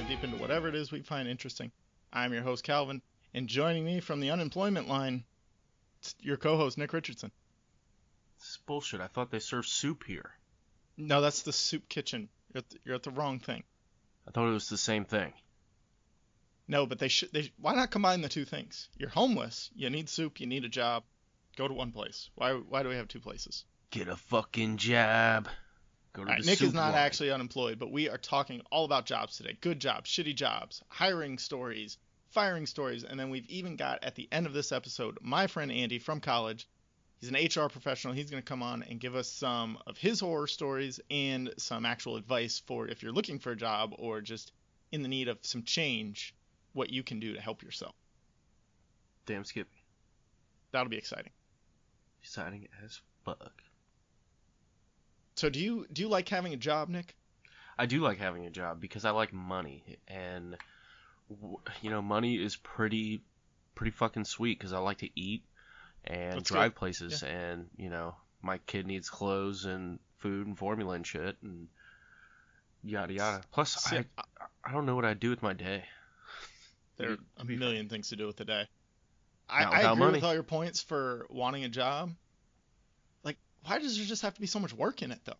dive deep into whatever it is we find interesting. I'm your host, Calvin, and joining me from the unemployment line, it's your co-host, Nick Richardson. It's bullshit. I thought they served soup here. No, that's the soup kitchen. You're at the wrong thing. I thought it was the same thing. No, but why not combine the two things? You're homeless, you need soup, you need a job. Go to one place. Why do we have two places? Get a fucking job. Go to the Nick soup is not line. actually unemployed, but we are talking all about jobs today. Good jobs, shitty jobs, hiring stories, firing stories, and then we've even got, at the end of this episode, my friend Andy from college. He's an HR professional. He's going to come on and give us some of his horror stories and some actual advice for if you're looking for a job or just in the need of some change, what you can do to help yourself. Damn Skippy. That'll be exciting. Exciting as fuck. So do you like having a job, Nick? I do like having a job because I like money, and money is pretty fucking sweet because I like to eat and That's drive good. places, Yeah. and my kid needs clothes and food and formula and shit and yada yada. Plus, So, I don't know what I'd do with my day. there are a million things to do with the day. Not I without agree money. with all your points for wanting a job. Like, why does there just have to be so much work in it, though?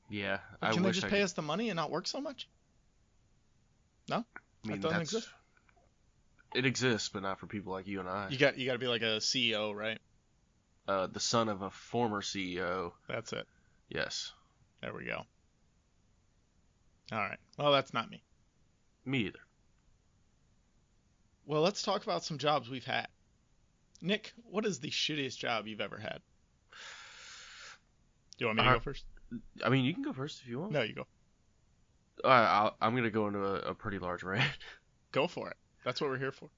Yeah, Like, I can they wish just I pay could. us the money and not work so much? No? I mean, That doesn't that's exist? it exists, but not for people like you and I. You got to be like a CEO, right? The son of a former CEO. That's it. Yes, There we go. All right. Well, that's not me. me either. Well, let's talk about some jobs we've had. Nick, what is the shittiest job you've ever had? Do you want me to go first? I mean, you can go first if you want. No, you go. I'm gonna go into a pretty large rant. Go for it. That's what we're here for.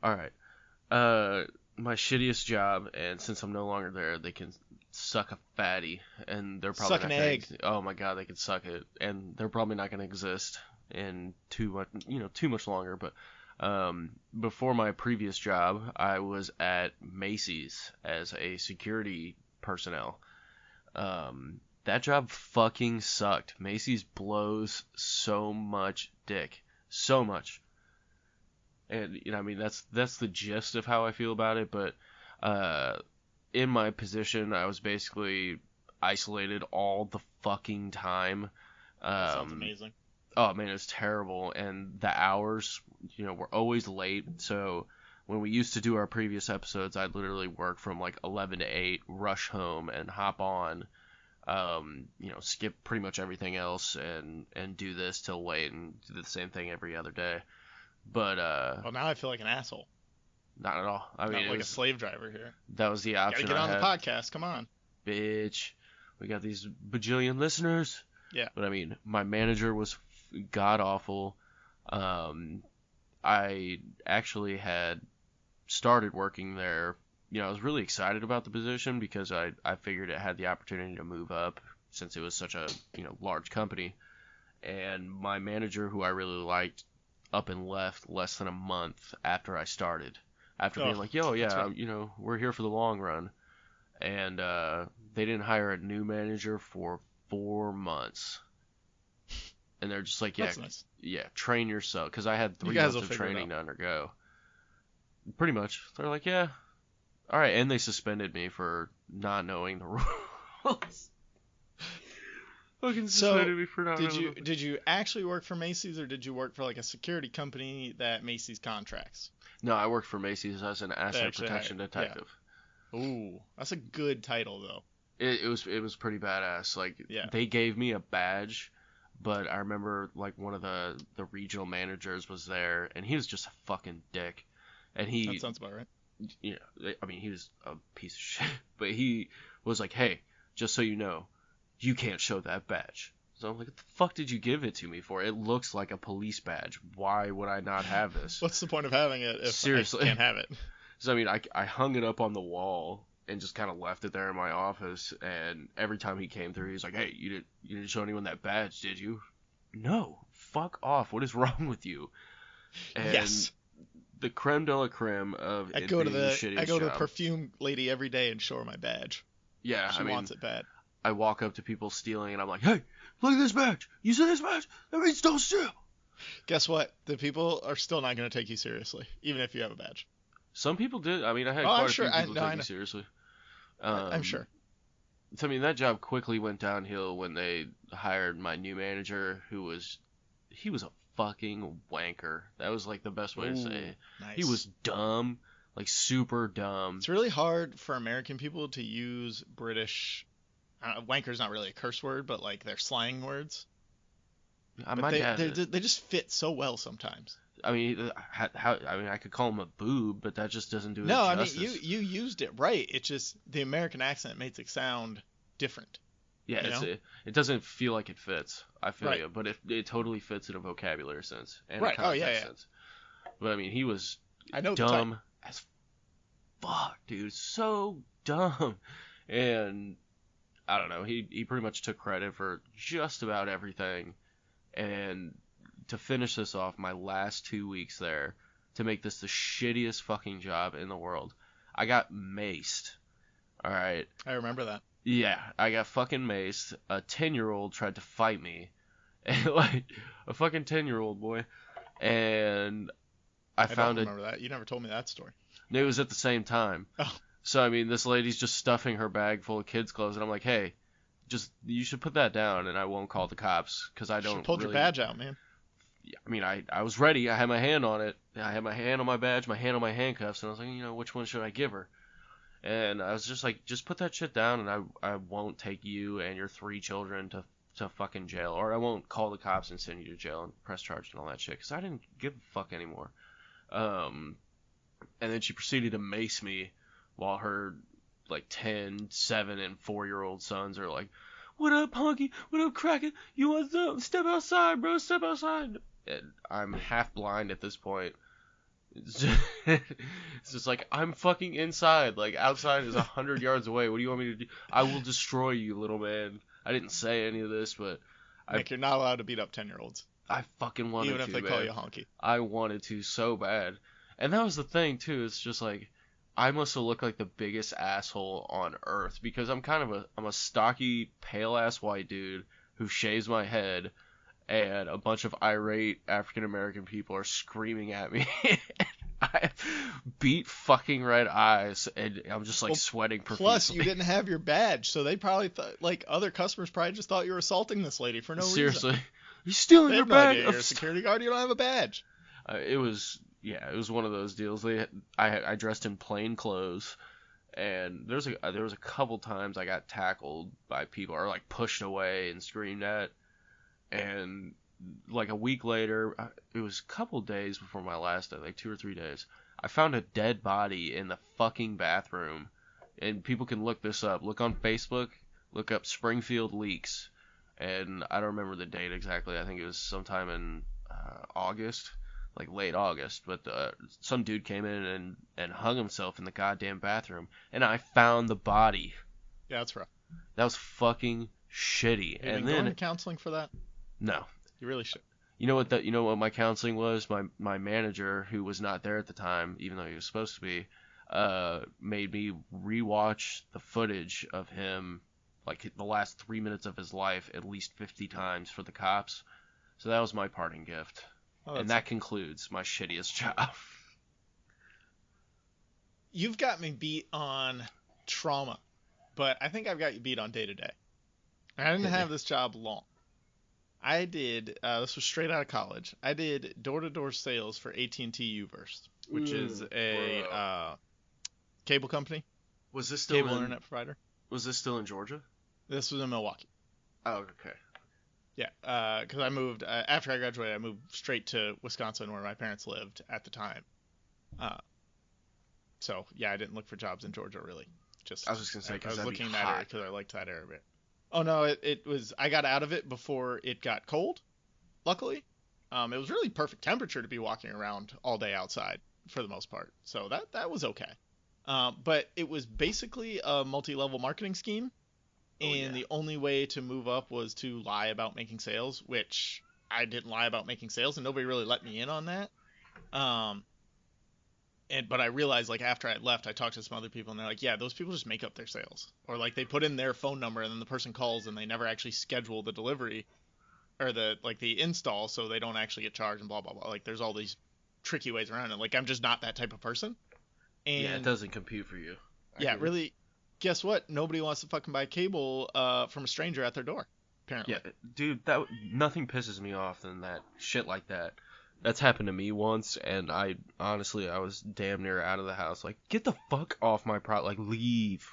All right. My shittiest job, and since I'm no longer there, they can suck a fatty, and they're probably Suck an not gonna egg. Oh my god, they can suck it, and they're probably not gonna exist in too much longer. But before my previous job, I was at Macy's as a security personnel. That job fucking sucked. Macy's blows so much dick, so much. And I mean that's the gist of how I feel about it. But in my position, I was basically isolated all the fucking time. That sounds amazing. Oh man, it was terrible, and the hours, were always late. So when we used to do our previous episodes, I'd literally work from like 11 to 8, rush home and hop on, skip pretty much everything else and do this till late and do the same thing every other day. But Well, now I feel like an asshole. not at all. I mean, Not like a slave driver here. that was the Gotta option get I on had. the podcast. Come on. Bitch, we got these bajillion listeners. Yeah. But I mean, my manager was god awful. I actually had started working there. I was really excited about the position because I figured it had the opportunity to move up since it was such a large company. And my manager, who I really liked, up and left less than a month after I started. After being like, yo, that's yeah, right. we're here for the long run. And they didn't hire a new manager for 4 months. And they're just like, That's nice. yeah, train yourself. Because I had 3 guys months will of figure it training out. to undergo. Pretty much. They're like, yeah, all right. And they suspended me for not knowing the rules. Fucking suspended me for not knowing Did you actually work for Macy's or did you work for like a security company that Macy's contracts? No, I worked for Macy's as an asset actually protection hired- yeah. detective. Ooh, that's a good title though. It was pretty badass. Like Yeah. they gave me a badge, but I remember like one of the regional managers was there, and he was just a fucking dick. And That sounds about right. I mean, he was a piece of shit, but he was like, hey, just so you know, you can't show that badge. So I'm like, what the fuck did you give it to me for? It looks like a police badge. Why would I not have this? What's the point of having it if Seriously. I can't have it? So I mean, I hung it up on the wall and just kind of left it there in my office. And every time he came through, he's like, hey, you didn't show anyone that badge, did you? No, fuck off. What is wrong with you? And Yes. the creme de la creme of I it go to being the shittiest I go to the job. perfume lady every day and show her my badge. Yeah, She I mean, wants it bad. I walk up to people stealing and I'm like, hey, look at this badge. You see this badge? That means don't steal. Guess what? The people are still not going to take you seriously, even if you have a badge. Some people did. I mean, I had Oh, I'm quite a sure. few I people no, take I me know. seriously. I'm Um, sure. so I mean, that job quickly went downhill when they hired my new manager, he was a fucking wanker. That was like the best way to say Ooh, it. He was nice. dumb, like super dumb. It's really hard for American people to use British. Wanker's not really a curse word, but like they're slang words. But My dad, they just fit so well sometimes. I mean, I mean, I could call him a boob, but that just doesn't do it No, I mean justice. you used it right. It's just the American accent makes it sound different. Yeah, You know? it doesn't feel like it fits. I feel Right. you, but it totally fits in a vocabulary sense and a Right. Oh yeah, context yeah. sense. But I mean, he was I know the type. dumb as fuck, dude, so dumb. And I don't know, he pretty much took credit for just about everything. And to finish this off, my last 2 weeks there, to make this the shittiest fucking job in the world, I got maced. All right. I remember that. Yeah, I got fucking maced. A 10-year-old tried to fight me, and like a fucking 10-year-old boy, and I I don't found a. remember that. You never told me that story. It was at the same time. Oh, So I mean, this lady's just stuffing her bag full of kids' clothes, and I'm like, hey, just you should put that down, and I won't call the cops because I you should have don't pulled your really. badge out, man. I mean, I was ready. I had my hand on it. I had my hand on my badge, my hand on my handcuffs, and I was like, which one should I give her? And I was just like, just put that shit down, and I won't take you and your 3 children to fucking jail, or I won't call the cops and send you to jail and press charge and all that shit, because I didn't give a fuck anymore. Um, and then she proceeded to mace me while her like 10, 7, and 4-year-old sons are like, "What up, honky? What up, crackhead? You want to step outside, bro? Step outside." And I'm half blind at this point. It's just like, I'm fucking inside. Like, outside is 100 yards away. What do you want me to do? I will destroy you, little man. I didn't say any of this, but I Nick, you're not allowed to beat up 10-year-olds, I fucking wanted even if to, they call man. you a honky. I wanted to so bad. And that was the thing too. It's just like I must have looked like the biggest asshole on earth because I'm a stocky, pale ass white dude who shaves my head, and a bunch of irate African American people are screaming at me. I have beat fucking red eyes, and I'm just like Well, sweating Plus, profusely. you didn't have your badge, so they probably thought, like, other customers probably just thought you were assaulting this lady for no reason. Seriously, you stealing They your have no bag idea of you're a stuff? security guard. You don't have a badge. It was yeah, it was one of those deals. I dressed in plain clothes, and there was a couple times I got tackled by people or like pushed away and screamed at, and like a week later, it was a couple days before my last day, like 2 or 3 days. I found a dead body in the fucking bathroom, and people can look this up. Look on Facebook, look up Springfield leaks, and I don't remember the date exactly. I think it was sometime in August, like late August. But some dude came in and hung himself in the goddamn bathroom, and I found the body. Yeah, that's rough. That was fucking shitty. Have you And been going then to counseling for that? no, You really should. you know what my counseling was? My manager, who was not there at the time, even though he was supposed to be, made me rewatch the footage of him, like the last 3 minutes of his life, at least 50 times for the cops. So that was my parting gift. Oh, And that concludes my shittiest job. You've got me beat on trauma, but I think I've got you beat on day to day. I didn't Hit me. have this job long. I did. This was straight out of college. I did door-to-door sales for AT&T Uverse, which is a Bro. cable company, Was this still cable in internet provider. Was this still in Georgia? This was in Milwaukee. Oh, okay. Yeah, because I moved after I graduated. I moved straight to Wisconsin, where my parents lived at the time. Uh, so yeah, I didn't look for jobs in Georgia really. Just I was just gonna say I because was that'd looking be in that area hot. because I liked that area a bit. Oh no, it was. I got out of it before it got cold. Luckily, it was really perfect temperature to be walking around all day outside for the most part. So that was okay. But it was basically a multi-level marketing scheme, Oh, and yeah. the only way to move up was to lie about making sales, which I didn't lie about making sales, and nobody really let me in on that. Um, but I realized, like, after I left, I talked to some other people, and they're like, yeah, those people just make up their sales, or like they put in their phone number and then the person calls and they never actually schedule the delivery. or the install, so they don't actually get charged and blah blah blah. Like there's all these tricky ways around it. Like I'm just not that type of person. Yeah, it And doesn't compute for you. I yeah, get it. really, guess what? Nobody wants to fucking buy cable from a stranger at their door, apparently. Yeah, dude, that nothing pisses me off than that shit like that. That's happened to me once, and I honestly I was damn near out of the house. Like, get the fuck off my like leave.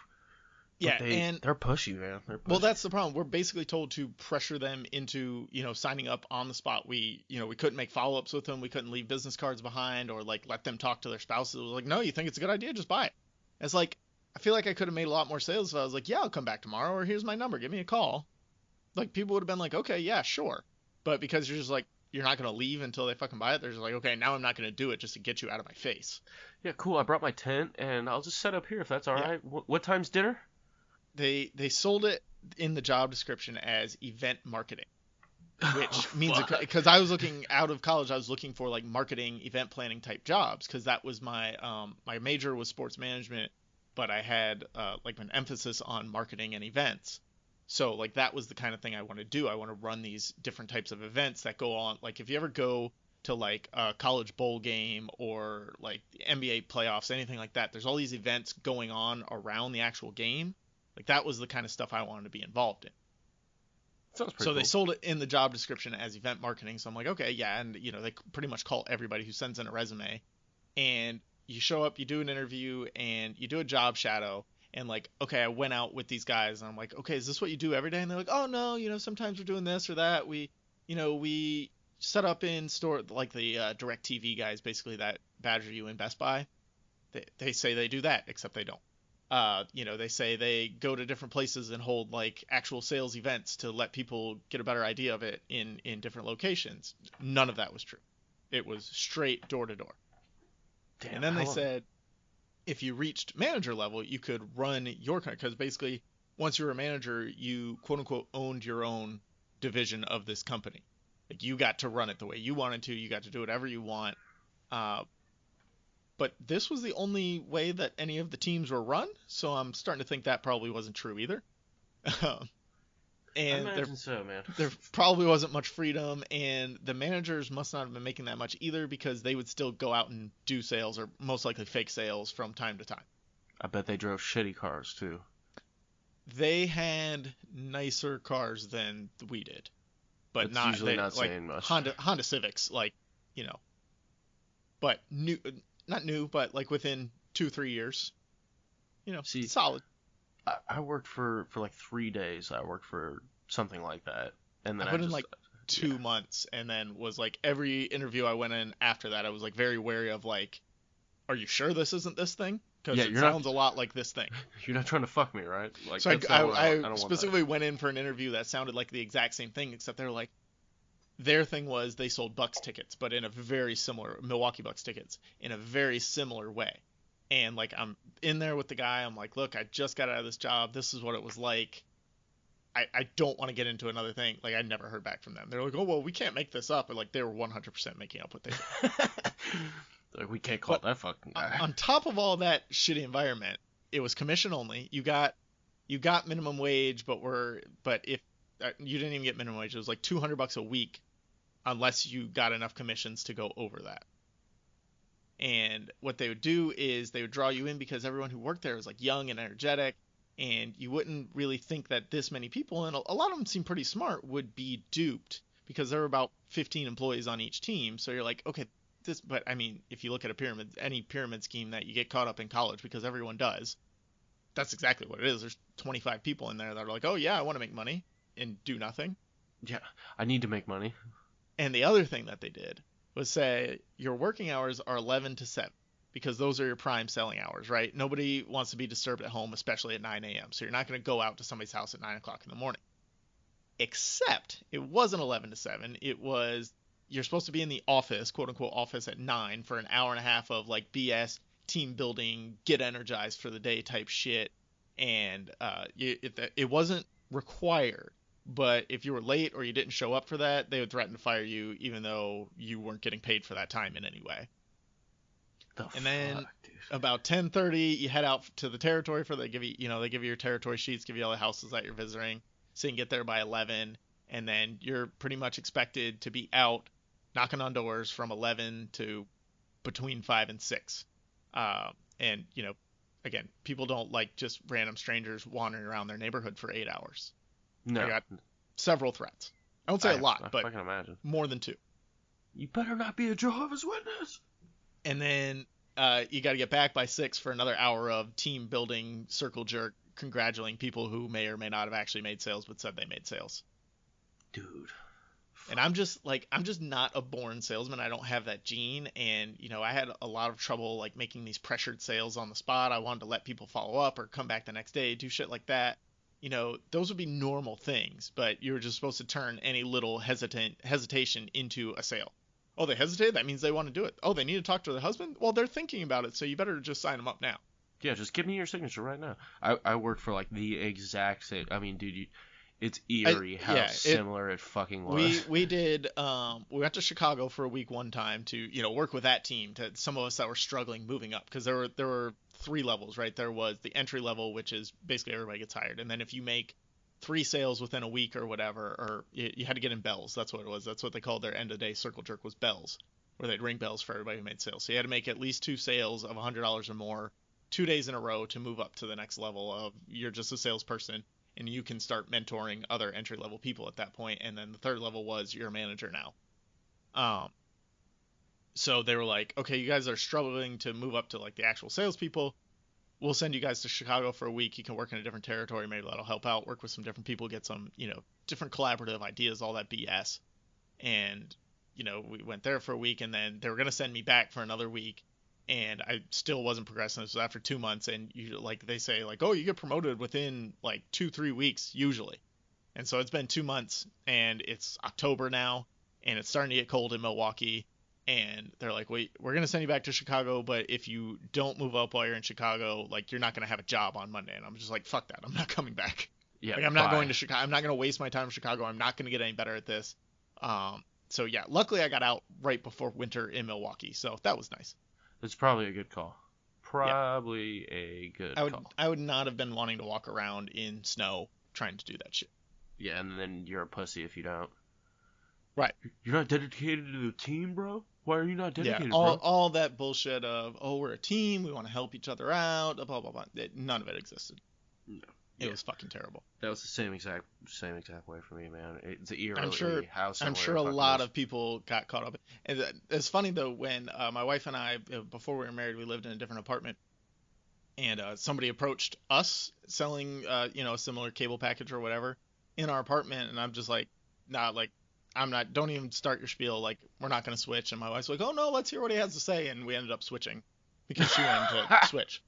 But Yeah, and they're pushy, man. They're well, pushy. that's the problem. We're basically told to pressure them into, signing up on the spot. We couldn't make follow-ups with them. We couldn't leave business cards behind or like let them talk to their spouses. It was like, no, you think it's a good idea? Just buy it. It's like, I feel like I could have made a lot more sales if I was like, yeah, I'll come back tomorrow, or here's my number, give me a call. Like people would have been like, okay, yeah, sure. But because you're just like, you're not gonna leave until they fucking buy it, they're just like, okay, now I'm not gonna do it just to get you out of my face. Yeah, cool. I brought my tent, and I'll just set up here if that's all Yeah. right. What time's dinner? They sold it in the job description as event marketing, which means Fuck. because I was looking out of college, I was looking for like marketing, event planning type jobs because that was my major was sports management, but I had like an emphasis on marketing and events. So like that was the kind of thing I want to do. I want to run these different types of events that go on. Like if you ever go to like a college bowl game or like the NBA playoffs, anything like that, there's all these events going on around the actual game. Like that was the kind of stuff I wanted to be involved in. Sounds pretty So they cool. sold it in the job description as event marketing. So I'm like, okay, yeah, and they pretty much call everybody who sends in a resume, and you show up, you do an interview, and you do a job shadow, and like, okay, I went out with these guys, and I'm like, okay, is this what you do every day? And they're like, oh no, sometimes we're doing this or that. We set up in store like the Direct TV guys, basically that badger you in Best Buy. They say they do that, except they don't. They say they go to different places and hold like actual sales events to let people get a better idea of it in different locations. None of that was true. It was straight door to door. And Damn, then how they long? said if you reached manager level, you could run your company because basically once you were a manager, you quote unquote owned your own division of this company. Like you got to run it the way you wanted to. You got to do whatever you want. Uh, but this was the only way that any of the teams were run, so I'm starting to think that probably wasn't true either. I And imagine so, man. there probably wasn't much freedom, and the managers must not have been making that much either because they would still go out and do sales or most likely fake sales from time to time. I bet they drove shitty cars too. They had nicer cars than we did, but That's not usually they not like saying much. Honda Civics, like you know, but new, not new, but like within 2-3 years, See, solid. I worked for like 3 days. I worked for something like that, and I then I put in just like yeah 2 months and then was like every interview I went in after that I was like very wary of like, are you sure this isn't this thing? Because yeah it you're not sounds a lot like this thing. you're not trying to fuck me, right? Like So I, that's not what I, I I don't want that. specifically went in for an interview that sounded like the exact same thing, except they're like, their thing was they sold Bucks tickets, but in a very similar Milwaukee Bucks tickets in a very similar way. And like I'm in there with the guy, I'm like, look, I just got out of this job. This is what it was like. I don't want to get into another thing. Like I never heard back from them. They're like, oh well, we can't make this up. But like they were 100% making up what they did. Like we can't call But that fucking guy. on top of all that shitty environment, it was commission only. You got minimum wage, but if you didn't even get minimum wage, it was like $200 a week unless you got enough commissions to go over that. And what they would do is they would draw you in because everyone who worked there was like young and energetic, and you wouldn't really think that this many people, and a lot of them seem pretty smart, would be duped because there were about 15 employees on each team. So you're like, okay, but I mean, if you look at a pyramid, any pyramid scheme that you get caught up in college because everyone does, that's exactly what it is. There's 25 people in there that are like, oh yeah, I want to make money and do nothing. Yeah, I need to make money. And the other thing that they did was say your working hours are 11 to 7 because those are your prime selling hours, right? Nobody wants to be disturbed at home, especially at 9 a.m. So you're not going to go out to somebody's house at 9 o'clock in the morning. Except it wasn't 11 to 7. It was you're supposed to be in the office, quote unquote office at 9 for an hour and a half of like BS, team building, get energized for the day type shit. And it wasn't required. But if you were late or you didn't show up for that, they would threaten to fire you, even though you weren't getting paid for that time in any way. The And then fuck, dude. about 10:30, you head out to the territory for they give you your territory sheets, give you all the houses that you're visiting, so you can get there by 11. and then you're pretty much expected to be out knocking on doors from 11 to between 5 and 6. And, again, people don't like just random strangers wandering around their neighborhood for 8 hours. No. I got several threats. I won't say a lot, but I can imagine. more than 2. You better not be a Jehovah's Witness. And then you got to get back by 6 for another hour of team building, circle jerk, congratulating people who may or may not have actually made sales but said they made sales. Dude. And I'm just not a born salesman. I don't have that gene. And, I had a lot of trouble like making these pressured sales on the spot. I wanted to let people follow up or come back the next day, do shit like that. Those would be normal things, but you were just supposed to turn any little hesitation into a sale. Oh, they hesitated? That means they want to do it. Oh, they need to talk to their husband? Well, they're thinking about it, so you better just sign them up now. Yeah, just give me your signature right now. I worked for like the exact same. I mean, dude, it's eerie how similar it fucking was. We did. We went to Chicago for a week one time to work with that team, to some of us that were struggling moving up, because there were 3 levels, right? There was the entry level, which is basically everybody gets hired, and then if you make 3 sales within a week or whatever, or you had to get in bells. That's what it was. That's what they called their end of the day circle jerk, was bells, where they'd ring bells for everybody who made sales. So you had to make at least 2 sales of $100 or more 2 days in a row to move up to the next level of you're just a salesperson, and you can start mentoring other entry level people at that point. And then the 3rd level was you're a manager now. So they were like, okay, you guys are struggling to move up to like the actual salespeople. We'll send you guys to Chicago for a week. You can work in a different territory. Maybe that'll help out. Work with some different people, get some, different collaborative ideas, all that BS. And, we went there for a week, and then they were going to send me back for another week. And I still wasn't progressing. This was after 2 months. And they say like, oh, you get promoted within like 2-3 weeks usually. And so it's been 2 months, and it's October now, and it's starting to get cold in Milwaukee. And they're like, wait, we're going to send you back to Chicago, but if you don't move up while you're in Chicago, like, you're not going to have a job on Monday. And I'm just like, fuck that. I'm not coming back. Yeah, like, I'm not going to Chicago. I'm not going to waste my time in Chicago. I'm not going to get any better at this. So, yeah, luckily I got out right before winter in Milwaukee. So that was nice. It's probably a good call. A good call. I would not have been wanting to walk around in snow trying to do that shit. Yeah, and then you're a pussy if you don't. Right. You're not dedicated to the team, bro? Why are you not dedicated, bro? Yeah, all that bullshit of, oh, we're a team, we want to help each other out, blah, blah, blah. None of it existed. No. It was fucking terrible. That was the same exact way for me, man. It's eerily how similar I'm sure a lot of people got caught up. And it's funny, though, when my wife and I, before we were married, we lived in a different apartment. And somebody approached us selling, a similar cable package or whatever in our apartment. And I'm just like, nah, like, I'm not, don't even start your spiel. Like, we're not going to switch. And my wife's like, oh, no, let's hear what he has to say. And we ended up switching because she wanted to switch.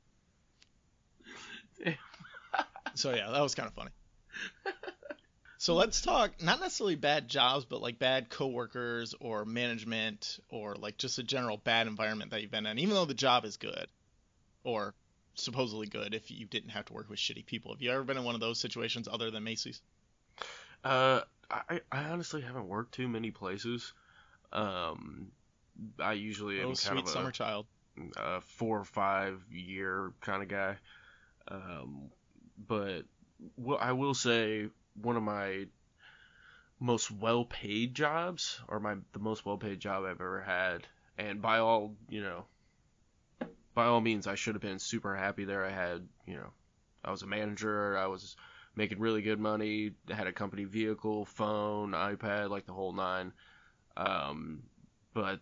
So, yeah, that was kind of funny. So let's talk, not necessarily bad jobs, but like bad coworkers or management or like just a general bad environment that you've been in, even though the job is good or supposedly good if you didn't have to work with shitty people. Have you ever been in one of those situations other than Macy's? I honestly haven't worked too many places. I usually am kind of a summer child, 4 or 5 year kind of guy. But I will say one of my most well-paid jobs, or the most well-paid job I've ever had, and by all means, I should have been super happy there. I was a manager. I was making really good money. I had a company vehicle, phone, iPad, like the whole 9. But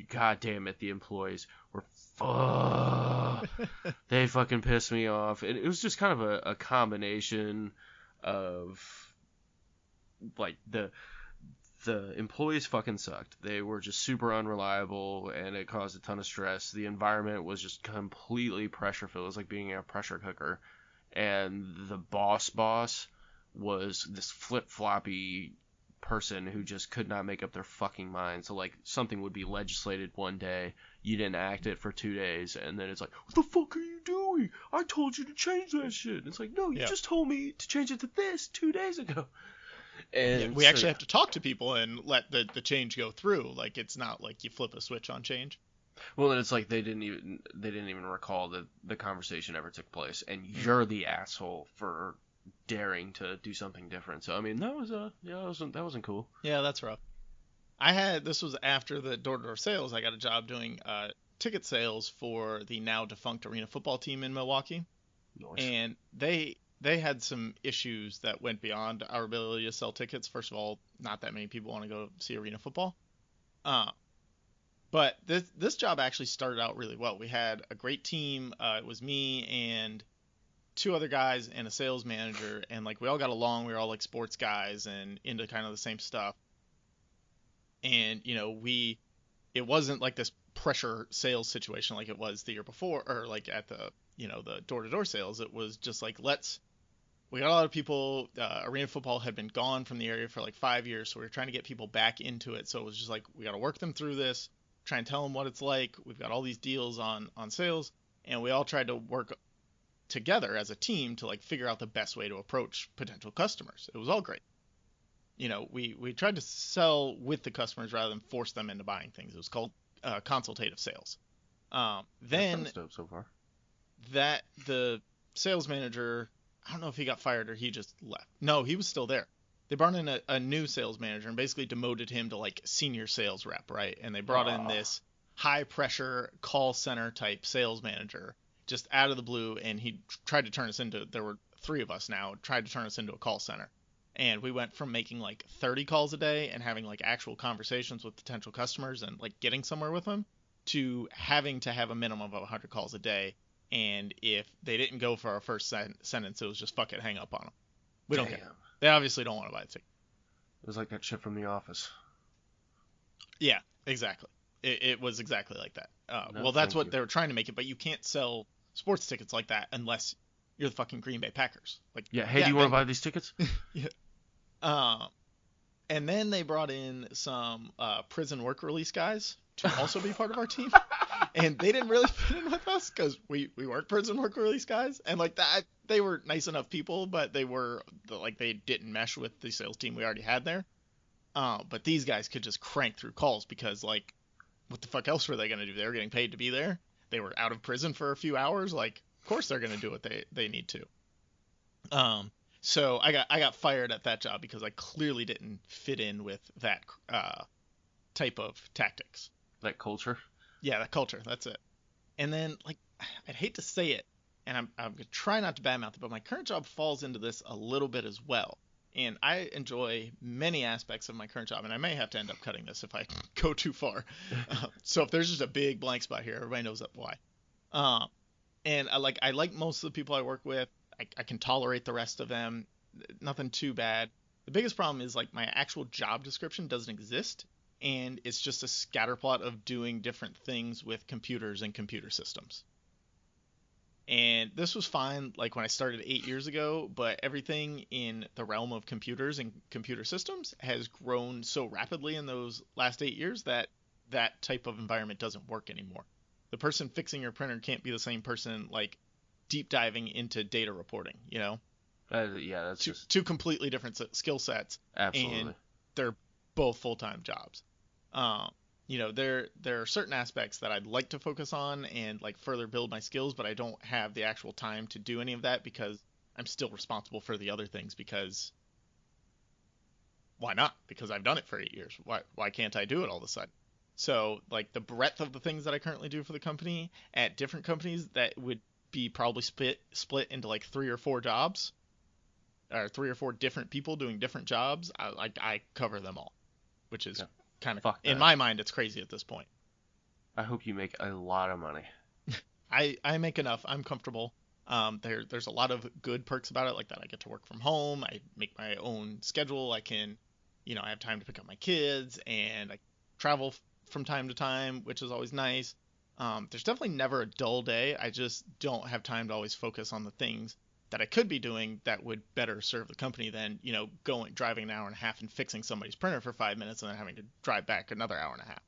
God damn it, the employees were they fucking pissed me off. And it was just kind of a combination of like the employees fucking sucked. They were just super unreliable, and it caused a ton of stress. The environment was just completely pressure filled. It was like being in a pressure cooker. And the boss was this flip-floppy person who just could not make up their fucking mind. So like something would be legislated one day, you didn't act it for 2 days, and then it's like, what the fuck are you doing? I told you to change that shit. And it's like, no, you just told me to change it to this 2 days ago. And we actually have to talk to people and let the change go through. Like, it's not like you flip a switch on change. Well, then it's like they didn't even recall that the conversation ever took place, and you're the asshole for daring to do something different. So I mean, that wasn't cool. Yeah, that's rough. This was after the door-to-door sales. I got a job doing ticket sales for the now defunct arena football team in Milwaukee, Nice. and they had some issues that went beyond our ability to sell tickets. First of all, not that many people want to go see arena football. But this job actually started out really well. We had a great team. It was me and two other guys and a sales manager, and like we all got along. We were all like sports guys and into kind of the same stuff. And it wasn't like this pressure sales situation like it was the year before, or like at the the door-to-door sales. It was just like, we got a lot of people. Arena football had been gone from the area for like 5 years, so we were trying to get people back into it. So it was just like, we got to work them through this, try and tell them what it's like. We've got all these deals on sales, and we all tried to work together as a team to like figure out the best way to approach potential customers. It was all great. We tried to sell with the customers rather than force them into buying things. It was called consultative sales. Then That's dope so far. that the sales manager, I don't know if he got fired or he just left. No, he was still there. They brought in a new sales manager and basically demoted him to like senior sales rep, right? And they brought in this high pressure call center type sales manager just out of the blue, and he tried to turn us into, there were 3 of us now, tried to turn us into a call center. And we went from making like 30 calls a day and having like actual conversations with potential customers and like getting somewhere with them, to having to have a minimum of 100 calls a day. And if they didn't go for our first sentence, it was just fuck it, hang up on them. We don't care. They obviously don't want to buy the ticket. It was like that shit from The Office. Yeah, exactly. It was exactly like that. No, well, that's thank what you. they were trying to make it, but you can't sell sports tickets like that unless you're the fucking Green Bay Packers. Like, Yeah, hey, do you want to buy these tickets? And then they brought in some prison work release guys to also be part of our team. And they didn't really fit in with us because we weren't prison work release guys. And like that, they were nice enough people, but they didn't mesh with the sales team we already had there. But these guys could just crank through calls because, like, what the fuck else were they going to do? They were getting paid to be there. They were out of prison for a few hours. Like, of course they're going to do what they need to. So I got fired at that job because I clearly didn't fit in with that type of tactics. That culture? Yeah, that culture. That's it. And then, like, I'd hate to say it, and I'm going to try not to badmouth it, but my current job falls into this a little bit as well. And I enjoy many aspects of my current job, and I may have to end up cutting this if I go too far. So if there's just a big blank spot here, everybody knows that why. And I like most of the people I work with. I can tolerate the rest of them. Nothing too bad. The biggest problem is, like, my actual job description doesn't exist, and it's just a scatterplot of doing different things with computers and computer systems. And this was fine, like, when I started 8 years ago, but everything in the realm of computers and computer systems has grown so rapidly in those last 8 years that that type of environment doesn't work anymore. The person fixing your printer can't be the same person, like, deep diving into data reporting, That's two completely different skill sets. Absolutely. And they're both full-time jobs. There are certain aspects that I'd like to focus on and like further build my skills, but I don't have the actual time to do any of that because I'm still responsible for the other things. Because why not? Because I've done it for 8 years. Why can't I do it all of a sudden? So, like, the breadth of the things that I currently do for the company at different companies, that would be probably split into like 3 or 4 jobs, or 3 or 4 different people doing different jobs. I cover them all, which is kind of, in my mind, it's crazy at this point. I hope you make a lot of money. I make enough. I'm comfortable. There's a lot of good perks about it, like that I get to work from home. I make my own schedule. I can, I have time to pick up my kids, and I travel from time to time, which is always nice. There's definitely never a dull day. I just don't have time to always focus on the things that I could be doing that would better serve the company than, driving an hour and a half and fixing somebody's printer for 5 minutes and then having to drive back another hour and a half.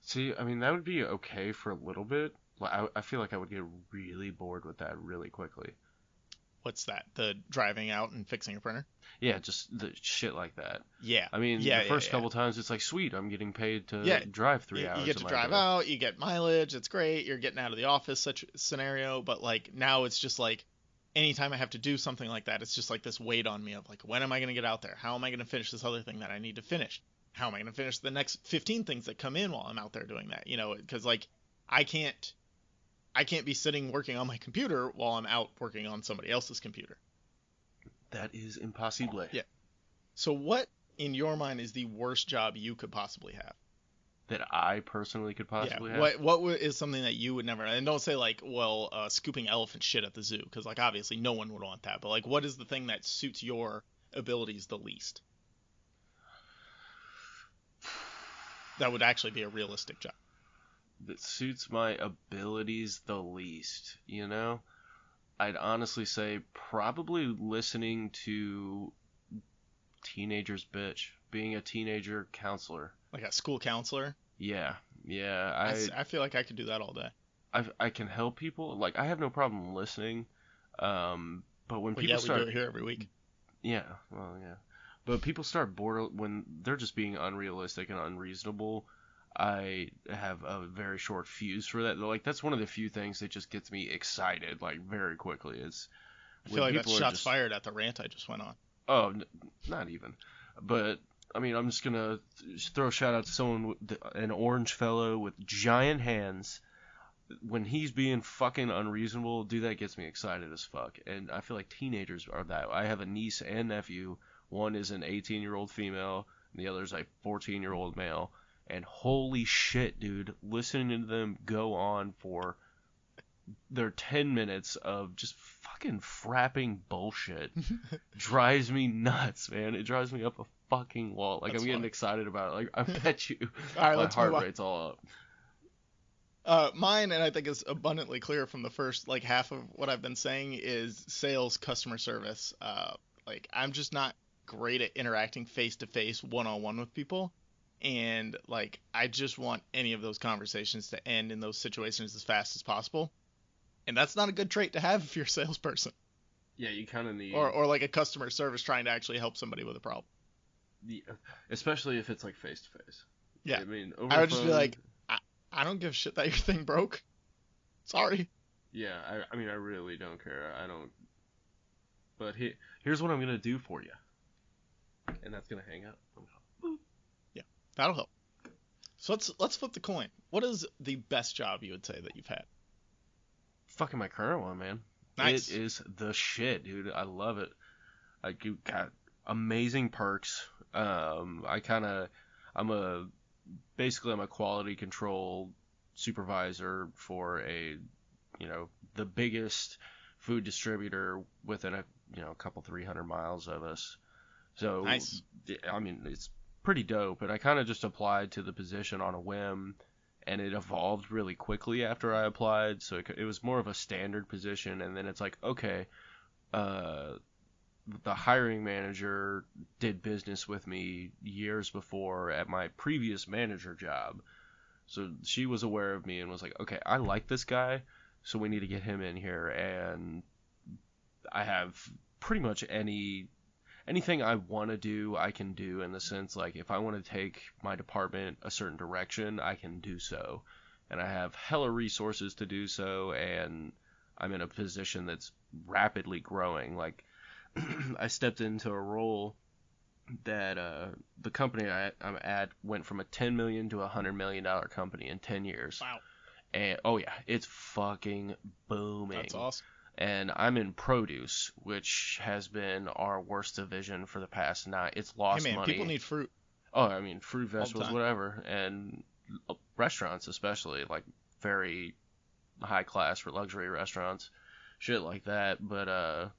See, I mean, that would be okay for a little bit. I feel like I would get really bored with that really quickly. What's that? The driving out and fixing a printer? Yeah, just the shit like that. Yeah. I mean, the first couple times it's like, sweet, I'm getting paid to drive 3 hours. You get to drive out, you get mileage, it's great, you're getting out of the office, such a scenario. But like now it's just like, anytime I have to do something like that, it's just like this weight on me of like, when am I going to get out there? How am I going to finish this other thing that I need to finish? How am I going to finish the next 15 things that come in while I'm out there doing that? Because like I can't be sitting working on my computer while I'm out working on somebody else's computer. That is impossible. Yeah. So what in your mind is the worst job you could possibly have? That I personally could possibly have? What is something that you would never, and don't say like, well, scooping elephant shit at the zoo, because like obviously no one would want that, but like what is the thing that suits your abilities the least? That would actually be a realistic job. That suits my abilities the least, you know? I'd honestly say probably listening to teenagers bitch, being a teenager counselor. Like a school counselor? Yeah. I feel like I could do that all day. I can help people. Like, I have no problem listening. But when people start... we do it here every week. Yeah, well, yeah. But people start bored when they're just being unrealistic and unreasonable. I have a very short fuse for that. Like, that's one of the few things that just gets me excited, like, very quickly. I feel like that's shots fired at the rant I just went on. Oh, not even. But, I mean, I'm just going to throw a shout out to someone, an orange fellow with giant hands. When he's being fucking unreasonable, dude, that gets me excited as fuck. And I feel like teenagers are that. I have a niece and nephew. One is an 18-year-old female, and the other is a 14-year-old male. And holy shit, dude, listening to them go on for their 10 minutes of just fucking frapping bullshit drives me nuts, man. It drives me up a fucking wall. Like, I'm getting excited about it. Like, I bet you all right, my heart rate's all up. Mine, and I think it's abundantly clear from the first, like, half of what I've been saying, is sales, customer service. Like, I'm just not great at interacting face-to-face, one-on-one with people. And, like, I just want any of those conversations to end in those situations as fast as possible. And that's not a good trait to have if you're a salesperson. Yeah, you kind of need... Or like a customer service trying to actually help somebody with a problem. Especially if it's, like, face-to-face. Yeah. I mean, I would just be like, I don't give a shit that your thing broke. Sorry. Yeah, I mean, I really don't care. I don't... But here's what I'm going to do for you. And that's going to hang up. Yeah, that'll help. So let's flip the coin. What is the best job you would say that you've had? Fucking my current one, man. Nice. It is the shit, dude. I love it. Like, you got amazing perks. I'm a quality control supervisor for the biggest food distributor within a couple 300 miles of us. So, nice. I mean, it's pretty dope. And I kind of just applied to the position on a whim, and it evolved really quickly after I applied. So it was more of a standard position, and then it's like, okay, the hiring manager did business with me years before at my previous manager job. So she was aware of me and was like, okay, I like this guy, so we need to get him in here. And I have pretty much anything I want to do, I can do, in the sense, like, if I want to take my department a certain direction, I can do so. And I have hella resources to do so, and I'm in a position that's rapidly growing. Like, I stepped into a role that the company I'm at went from a $10 million to a $100 million company in 10 years. Wow. And, oh yeah, it's fucking booming. That's awesome. And I'm in produce, which has been our worst division for the past 9. It's lost money. People need fruit. Oh, I mean, fruit, vegetables, whatever. And restaurants especially, like, very high-class for luxury restaurants. Shit like that. But,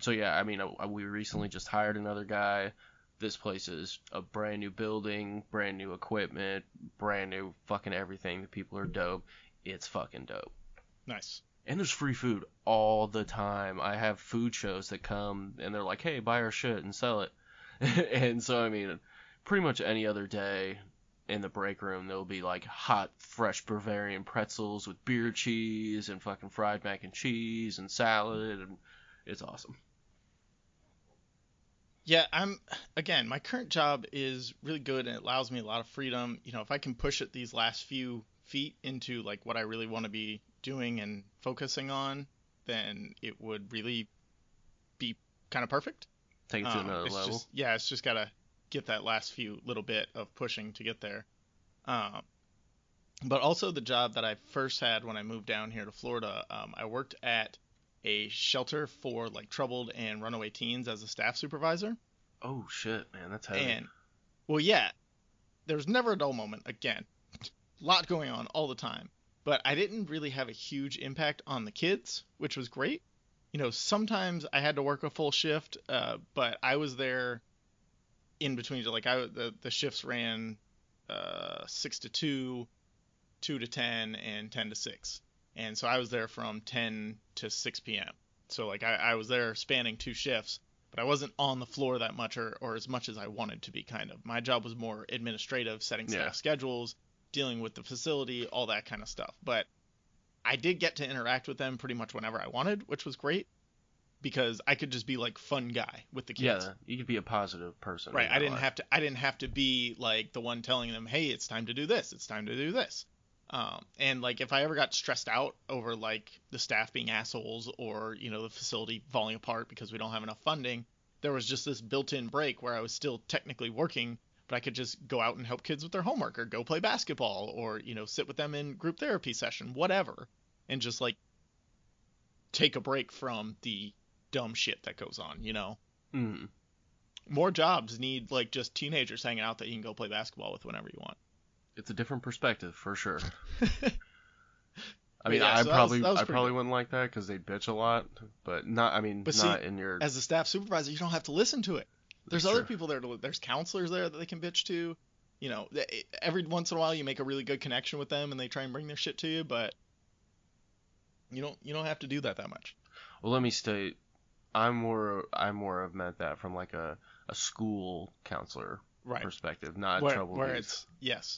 so yeah, I mean, we recently just hired another guy. This place is a brand new building, brand new equipment, brand new fucking everything. The people are dope. It's fucking dope. Nice. And there's free food all the time. I have food shows that come, and they're like, hey, buy our shit and sell it. And so, I mean, pretty much any other day in the break room, there'll be, like, hot, fresh Bavarian pretzels with beer cheese and fucking fried mac and cheese and salad, and it's awesome. Yeah, my current job is really good, and it allows me a lot of freedom. If I can push it these last few feet into, like, what I really want to be doing and focusing on, then it would really be kind of perfect. Take it to another level. It's just got to get that last few little bit of pushing to get there. But also the job that I first had when I moved down here to Florida, I worked at a shelter for like troubled and runaway teens as a staff supervisor. Oh shit, man, that's heavy. And well, yeah, there's never a dull moment. Again, a lot going on all the time. But I didn't really have a huge impact on the kids, which was great. Sometimes I had to work a full shift, but I was there in between. Like the shifts ran 6 to 2, 2 to 10, and 10 to 6. And so I was there from 10 to 6 p.m. So like I was there spanning 2 shifts, but I wasn't on the floor that much or as much as I wanted to be, kind of. My job was more administrative, setting staff schedules, dealing with the facility, all that kind of stuff. But I did get to interact with them pretty much whenever I wanted, which was great because I could just be like fun guy with the kids. Yeah, you could be a positive person. Right. I didn't have to be like the one telling them, hey, it's time to do this. It's time to do this. And like if I ever got stressed out over like the staff being assholes or, the facility falling apart because we don't have enough funding, there was just this built-in break where I was still technically working, but I could just go out and help kids with their homework or go play basketball or, sit with them in group therapy session, whatever, and just like take a break from the dumb shit that goes on, Mm. More jobs need like just teenagers hanging out that you can go play basketball with whenever you want. It's a different perspective for sure. I mean, yeah, I so probably good. wouldn't like that because they bitch a lot, but not. I mean, not in your. As a staff supervisor, you don't have to listen to it. There's other people there. There's counselors there that they can bitch to. Every once in a while you make a really good connection with them and they try and bring their shit to you, but you don't have to do that much. Well, let me state, I more have meant that from like a school counselor perspective, not trouble. Where it's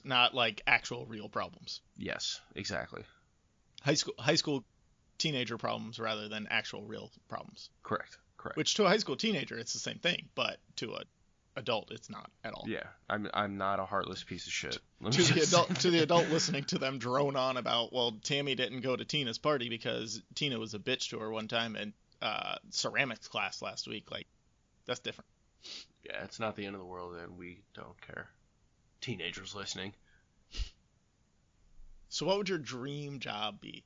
not like actual real problems. Yes, exactly. High school teenager problems rather than actual real problems. Correct. Which to a high school teenager it's the same thing, but to a adult it's not at all. Yeah, I'm not a heartless piece of shit. To the adult listening to them drone on about, well, Tammy didn't go to Tina's party because Tina was a bitch to her one time in ceramics class last week. Like, that's different. Yeah, it's not the end of the world, and we don't care. Teenagers listening. So what would your dream job be?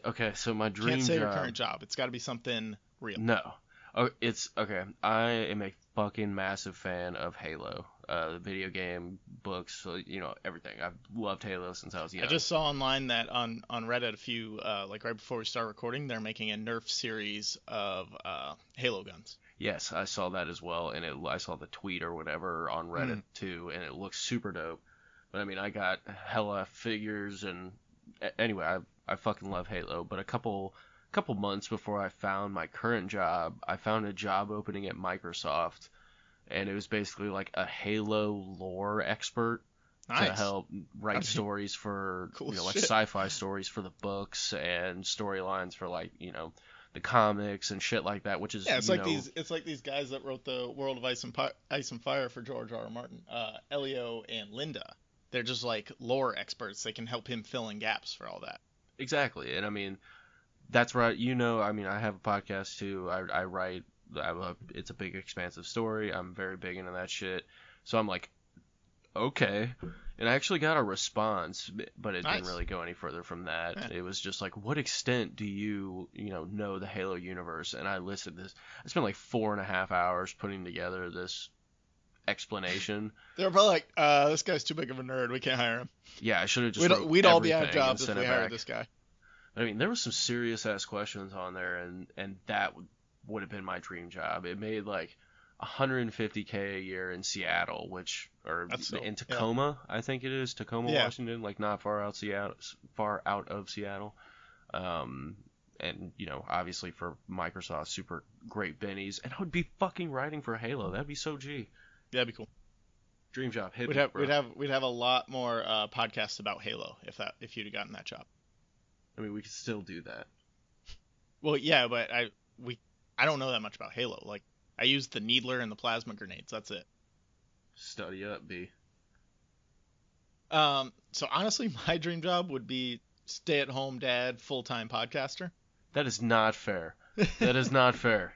Okay, so my dream job... Can't say your current job. It's got to be something real. No. Oh, it's... Okay, I am a fucking massive fan of Halo. The video game, books, everything. I've loved Halo since I was young. I just saw online that on Reddit a few, like right before we start recording, they're making a Nerf series of Halo guns. Yes, I saw that as well, and I saw the tweet or whatever on Reddit too, and it looks super dope. But I mean, I got hella figures, and anyway, I fucking love Halo. But a couple months before I found my current job, I found a job opening at Microsoft, and it was basically like a Halo lore expert to help write stories for like sci-fi stories for the books and storylines for like the comics and shit like that, which is it's like these guys that wrote the World of Ice and Fire for George R. R. Martin, Elio and Linda. They're just like lore experts. They can help him fill in gaps for all that. Exactly, and I mean that's right. I mean, I have a podcast too. I write. It's a big expansive story. I'm very big into that shit. So I'm like, okay. And I actually got a response, but it didn't really go any further from that. Yeah. It was just like, what extent do you know the Halo universe? And I listed this. I spent like 4.5 hours putting together this explanation. They were probably like, this guy's too big of a nerd. We can't hire him. Yeah, I should have just We'd all be out of jobs if we hired this guy. I mean, there was some serious ass questions on there, and that would have been my dream job. It made like $150K a year in Seattle, in Tacoma, I think it is, Tacoma, Washington, like not far out of Seattle. And obviously for Microsoft, super great bennies, and I would be fucking writing for Halo. That'd be so G. Yeah, that'd be cool. Dream job. We'd have a lot more podcasts about Halo if you'd have gotten that job. I mean, we could still do that. Well, yeah, but I don't know that much about Halo. Like, I used the needler and the plasma grenades. That's it. Study up, B. So honestly, my dream job would be stay-at-home dad, full-time podcaster. That is not fair. That is not fair.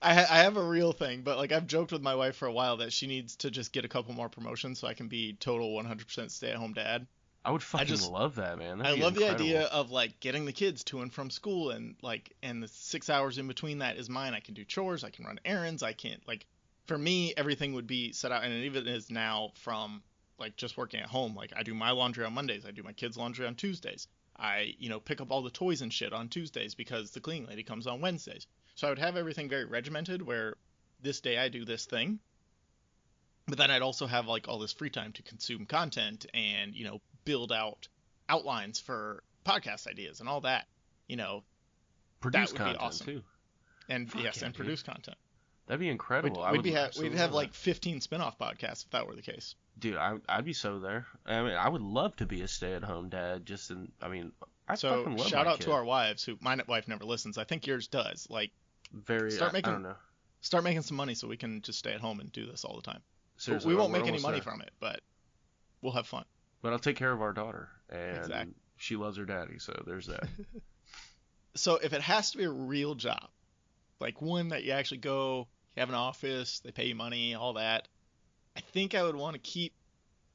I have a real thing, but like I've joked with my wife for a while that she needs to just get a couple more promotions so I can be total 100% stay-at-home dad. I would fucking just love that, man. I That'd be love the incredible. idea of like getting the kids to and from school and the 6 hours in between that is mine. I can do chores, I can run errands, I can like for me everything would be set out and it even is now from like just working at home. Like I do my laundry on Mondays, I do my kids' laundry on Tuesdays. I, pick up all the toys and shit on Tuesdays because the cleaning lady comes on Wednesdays. So I would have everything very regimented where this day I do this thing, but then I'd also have like all this free time to consume content and, build out outlines for podcast ideas and all that. You know, Produce that would be content awesome. too. And Fuck yes, yeah, and dude. produce content. That'd be incredible. We'd absolutely have love like that. 15 spin-off podcasts if that were the case. Dude, I'd be so there. I mean, I would love to be a stay-at-home dad. I So fucking love shout my out kid. to our wives who my wife never listens. I think yours does. Like Very. start I don't know. making some money so we can just stay at home and do this all the time. Seriously, We won't we're make any almost money there. from it, but we'll have fun. But I'll take care of our daughter, and Exactly. she loves her daddy, so there's that. So if it has to be a real job, like one that you actually go, you have an office, they pay you money, all that, I think I would want to keep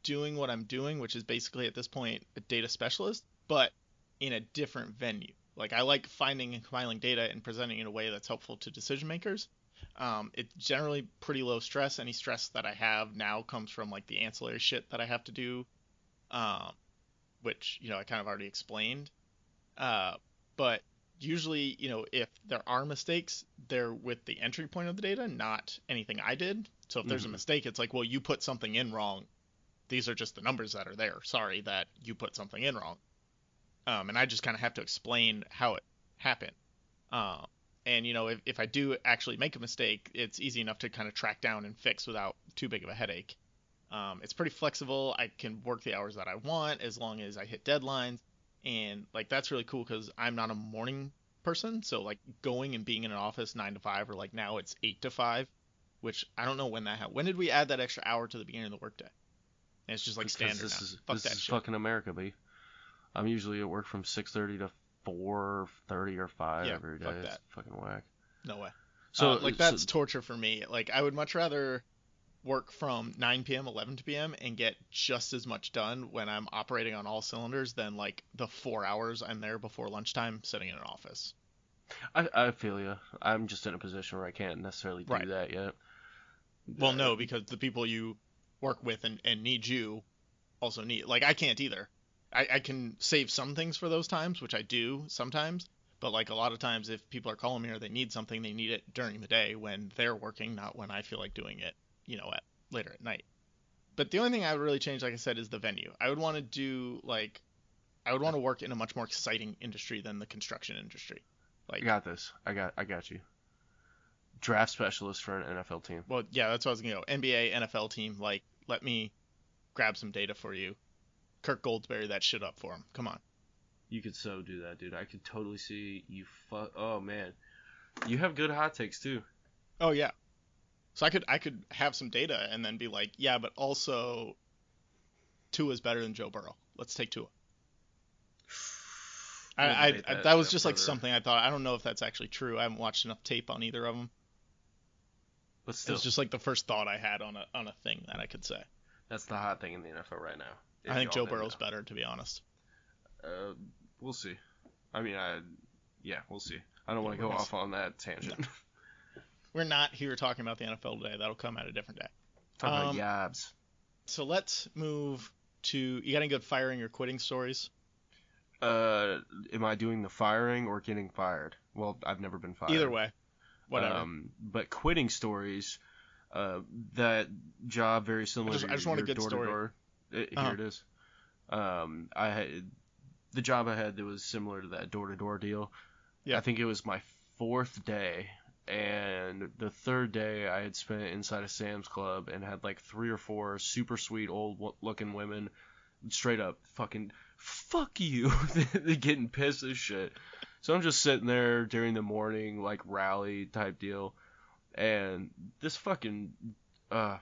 doing what I'm doing, which is basically at this point a data specialist, but in a different venue. Like I like finding and compiling data and presenting it in a way that's helpful to decision makers. It's generally pretty low stress. Any stress that I have now comes from like the ancillary shit that I have to do, um, which I kind of already explained. But usually, if there are mistakes, they're with the entry point of the data, not anything I did. So if there's a Mhm. mistake, it's like, well, you put something in wrong. These are just the numbers that are there. Sorry that you put something in wrong. And I just kind of have to explain how it happened. Um, and if I do actually make a mistake, it's easy enough to kind of track down and fix without too big of a headache. It's pretty flexible. I can work the hours that I want as long as I hit deadlines. And like that's really cool because I'm not a morning person. So like going and being in an office 9 to 5 or like now it's 8 to 5, which I don't know when that happened. When did we add that extra hour to the beginning of the workday? And it's just like Because standard this now. is Fuck this that is shit. fucking America, B. I'm usually at work from 6:30 to 4:30 or 5 Yeah, every day. fuck It's that. fucking whack. No way. So Like that's torture for me. Like I would much rather work from 9 p.m. 11 p.m. and get just as much done when I'm operating on all cylinders than like the 4 hours I'm there before lunchtime sitting in an office. I feel you. I'm just in a position where I can't necessarily do Right. that yet. Well, no, because the people you work with and need you also need, like I can't either. I can save some things for those times, which I do sometimes, but like a lot of times if people are calling me or they need something, they need it during the day when they're working, not when I feel like doing it, at later at night. But the only thing I would really change, like I said, is the venue. I would want to do like I would want to work in a much more exciting industry than the construction industry. I Like, got this. I got you. Draft specialist for an NFL team. well, yeah, that's what I was gonna go. NBA, NFL team, like, let me grab some data for you. Kirk Goldsberry that shit up for him. Come on. You could so do that, dude. I could totally see you. Oh man, you have good hot takes too. Oh yeah. So I could have some data and then be like, yeah, but also Tua's better than Joe Burrow. Let's take Tua. We'll debate That was that just like further. something I thought. I don't know if that's actually true. I haven't watched enough tape on either of them. But It still, was just like the first thought I had on a thing that I could say. that's the hot thing in the NFL right now. if I think y'all Joe didn't Burrow's better, to be honest. know. We'll see. I mean, yeah, we'll see. I don't want to Yeah, go we'll off on that tangent. We're not here talking about the NFL today. That'll come at a different day. Talk about Um, yabs. So let's move to, you got any good firing or quitting stories? Am I doing the firing or getting fired? Well, I've never been fired. Either way, whatever. But quitting stories, that job very similar to I just want a your good story. door-to-door. Here Uh-huh. it is. I had the job I had that was similar to that door-to-door deal. Yeah. I think it was my 4th day, and the 3rd day I had spent inside a Sam's Club and had like 3 or 4 super sweet old-looking women straight up fucking fuck you. They're getting pissed as shit. So I'm just sitting there during the morning like rally type deal, and this fucking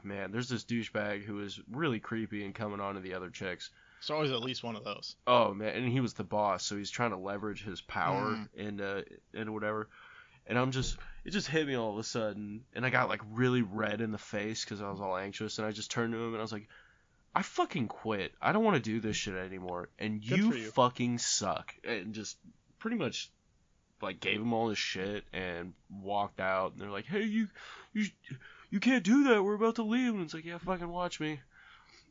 man, there's this douchebag who is really creepy and coming on to the other chicks. There's always at least one of those. Oh man, and he was the boss, so he's trying to leverage his power Mm. and whatever. And it just hit me all of a sudden, and I got like really red in the face because I was all anxious, and I just turned to him and I was like, I fucking quit. I don't want to do this shit anymore, and Good you for you. fucking suck. And just pretty much like gave him all his shit and walked out. And they're like, hey, you can't do that. We're about to leave. And it's like, yeah, fucking watch me.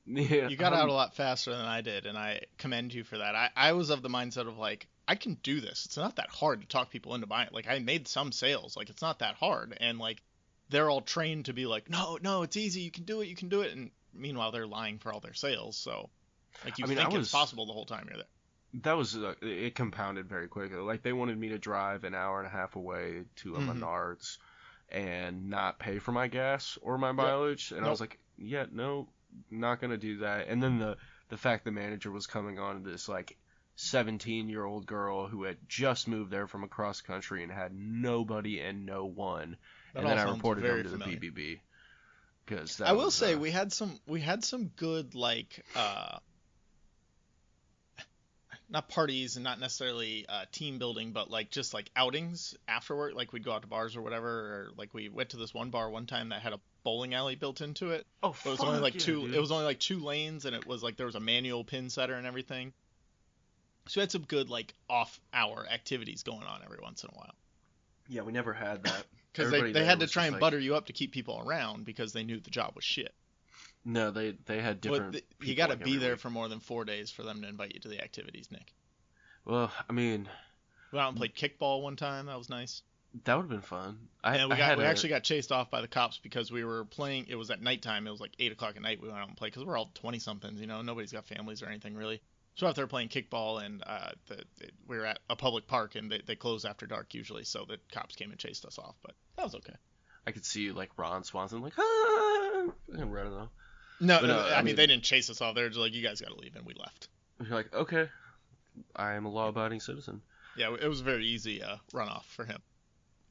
Yeah, You got out a lot faster than I did, and I commend you for that. I was of the mindset of like, I can do this. It's not that hard to talk people into buying it. Like, I made some sales. Like, it's not that hard. And like, they're all trained to be like, no, it's easy. You can do it. And meanwhile, they're lying for all their sales. So, like, you think it's possible the whole time you're there. That was it compounded very quickly. Like they wanted me to drive an hour and a half away to a Menards and not pay for my gas or my mileage, and I was like, yeah, no, not gonna do that. And then the fact the manager was coming on this like 17-year-old girl who had just moved there from across country and had nobody and no one, and then I reported them to the BBB because I will say we had some good like not parties and not necessarily team building, but like just like outings after work. Like we'd go out to bars or whatever, or like we went to this one bar one time that had a bowling alley built into it. Oh, but it was only like It was only like 2 lanes, and it was like there was a manual pin setter and everything. So we had some good like off-hour activities going on every once in a while. Yeah, we never had that. Because they had to try and butter you up to keep people around because they knew the job was shit. No, they had different. You got to be there for more than 4 days for them to invite you to the activities, Nick. Well, I mean, we went out and played kickball one time. That was nice. That would have been fun. We actually got chased off by the cops because we were playing. It was at nighttime. It was like 8 o'clock at night. We went out and played because we're all 20-somethings. You know, nobody's got families or anything really. So out there playing kickball, and we were at a public park, and they close after dark usually. So the cops came and chased us off, but that was okay. I could see you like Ron Swanson, like and running off. No, I mean they didn't chase us off. They were just like, you guys got to leave, and we left. You're like, okay, I am a law-abiding citizen. Yeah, it was a very easy runoff for him.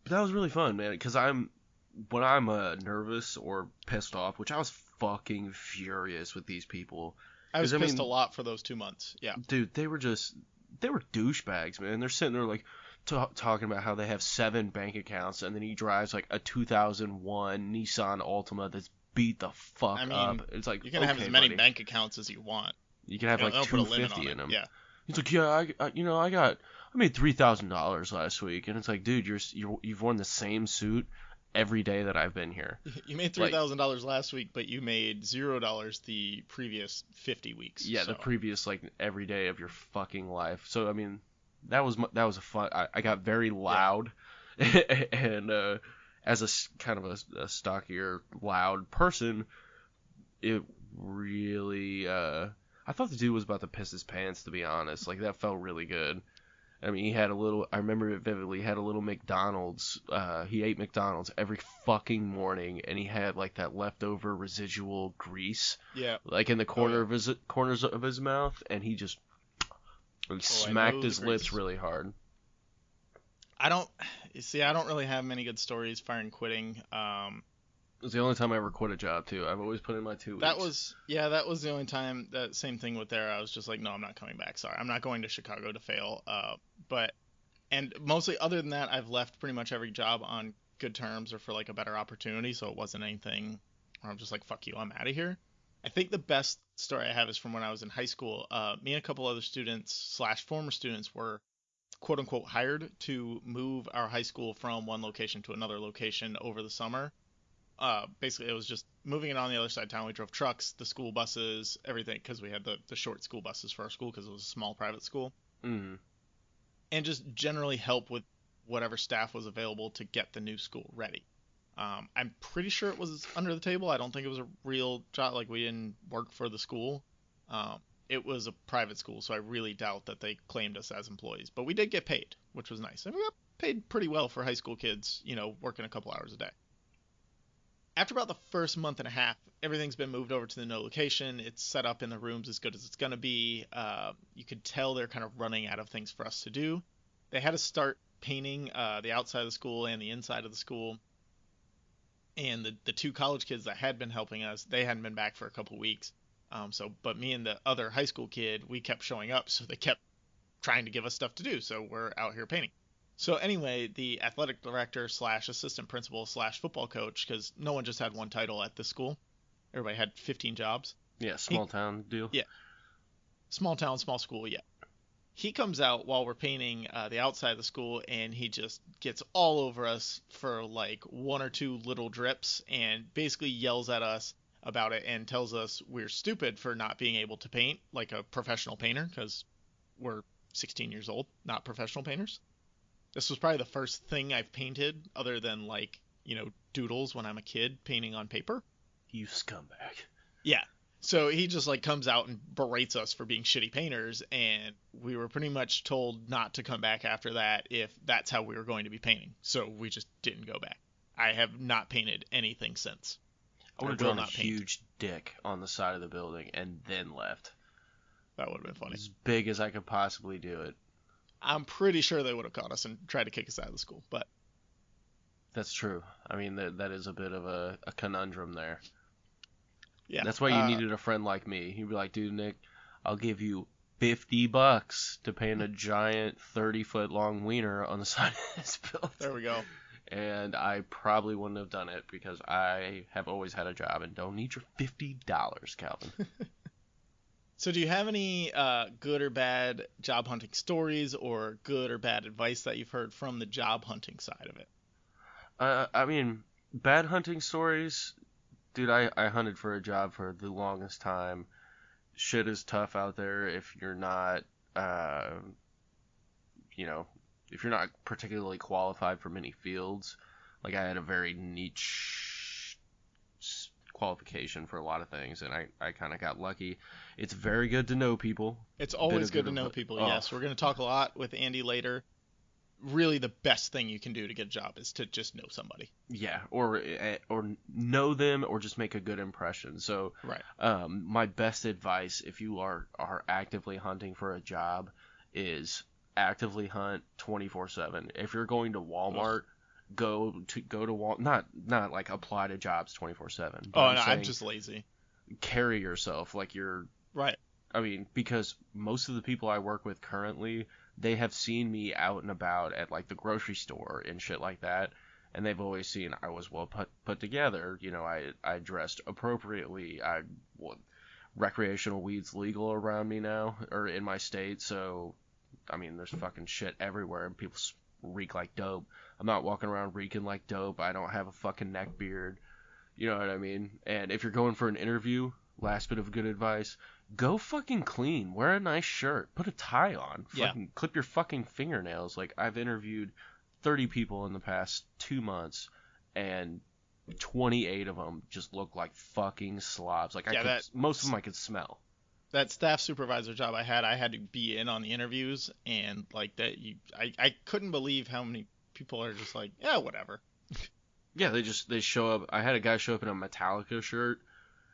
But that was really fun, man, because when I'm nervous or pissed off, which I was fucking furious with these people. I was pissed a lot for those 2 months. Yeah. Dude, they were douchebags, man. They're sitting there like talking about how they have 7 bank accounts, and then he drives like a 2001 Nissan Altima that's beat the fuck up. It's like, you can have as many bank accounts as you want. You can have like 250 in them. Yeah. He's like, yeah, I made $3,000 last week, and it's like, dude, you've worn the same suit every day that I've been here. You made $3,000 last week, but you made $0 the previous 50 weeks. Yeah, the previous like every day of your fucking life. So I mean, that was a fun. I got very loud, and as a kind of a stockier, loud person, it really. I thought the dude was about to piss his pants, to be honest. Like that felt really good. I mean, he had I remember it vividly, he had a little McDonald's. He ate McDonald's every fucking morning, and he had like that leftover residual grease. Yeah. Like in the corners of his mouth, and he just smacked his lips really hard. I don't really have many good stories firing quitting. It was the only time I ever quit a job too. I've always put in my 2 weeks. That was the only time. That same thing with there. I was just like, no, I'm not coming back. Sorry, I'm not going to Chicago to fail. And mostly other than that, I've left pretty much every job on good terms or for like a better opportunity. So it wasn't anything where I'm just like, fuck you, I'm out of here. I think the best story I have is from when I was in high school. Me and a couple other students / former students were quote unquote hired to move our high school from one location to another location over the summer. Basically, it was just moving it on the other side of town. We drove trucks, the school buses, everything, because we had the short school buses for our school because it was a small private school. Mm. And just generally help with whatever staff was available to get the new school ready. I'm pretty sure it was under the table. I don't think it was a real job. Like, we didn't work for the school. It was a private school, so I really doubt that they claimed us as employees. But we did get paid, which was nice. And we got paid pretty well for high school kids, working a couple hours a day. After about the first month and a half, everything's been moved over to the new location. It's set up in the rooms as good as it's going to be. You could tell they're kind of running out of things for us to do. They had to start painting the outside of the school and the inside of the school. And the 2 college kids that had been helping us, they hadn't been back for a couple weeks. But me and the other high school kid, we kept showing up, so they kept trying to give us stuff to do. So we're out here painting. So anyway, the athletic director slash assistant principal slash football coach, because no one just had one title at this school, everybody had 15 jobs. Yeah, small town deal. Yeah, small town, small school. Yeah. He comes out while we're painting the outside of the school, and he just gets all over us for like one or two little drips, and basically yells at us about it and tells us we're stupid for not being able to paint like a professional painter, because we're 16 years old, not professional painters. This was probably the first thing I've painted other than like, doodles when I'm a kid painting on paper. You scumbag. Yeah. So he just like comes out and berates us for being shitty painters, and we were pretty much told not to come back after that if that's how we were going to be painting. So we just didn't go back. I have not painted anything since. I would have drawn a huge dick on the side of the building and then left. That would have been funny. As big as I could possibly do it. I'm pretty sure they would have caught us and tried to kick us out of the school, but... That's true. I mean, that is a bit of a conundrum there. Yeah. That's why you needed a friend like me. You'd be like, dude, Nick, I'll give you $50 to paint a giant 30-foot long wiener on the side of this building. There we go. And I probably wouldn't have done it because I have always had a job and don't need your $50, Calvin. So do you have any good or bad job hunting stories or good or bad advice that you've heard from the job hunting side of it? I mean, bad hunting stories... Dude, I hunted for a job for the longest time. Shit is tough out there if you're not, if you're not particularly qualified for many fields. Like, I had a very niche qualification for a lot of things, and I kind of got lucky. It's very good to know people. It's always good to know people, yes. We're going to talk a lot with Andy later. Really the best thing you can do to get a job is to just know somebody. Yeah, or know them or just make a good impression. So right. My best advice if you are actively hunting for a job is actively hunt 24/7. If you're going to Walmart, go to Walmart, not like apply to jobs 24/7. Oh, no, I'm just lazy. Carry yourself like you're right. I mean, because most of the people I work with currently, they have seen me out and about at like the grocery store and shit like that, and they've always seen I was well put together. I dressed appropriately. Recreational weed's legal around me now, or in my state, so I mean, there's fucking shit everywhere, and people reek like dope. I'm not walking around reeking like dope. I don't have a fucking neck beard. You know what I mean? And if you're going for an interview, last bit of good advice, go fucking clean. Wear a nice shirt. Put a tie on. Fucking clip your fucking fingernails. Like, I've interviewed 30 people in the past 2 months, and 28 of them just look like fucking slobs. Like, most of them I could smell. That staff supervisor job I had to be in on the interviews, and like that, I couldn't believe how many people are just like, yeah, whatever. Yeah, they show up. I had a guy show up in a Metallica shirt.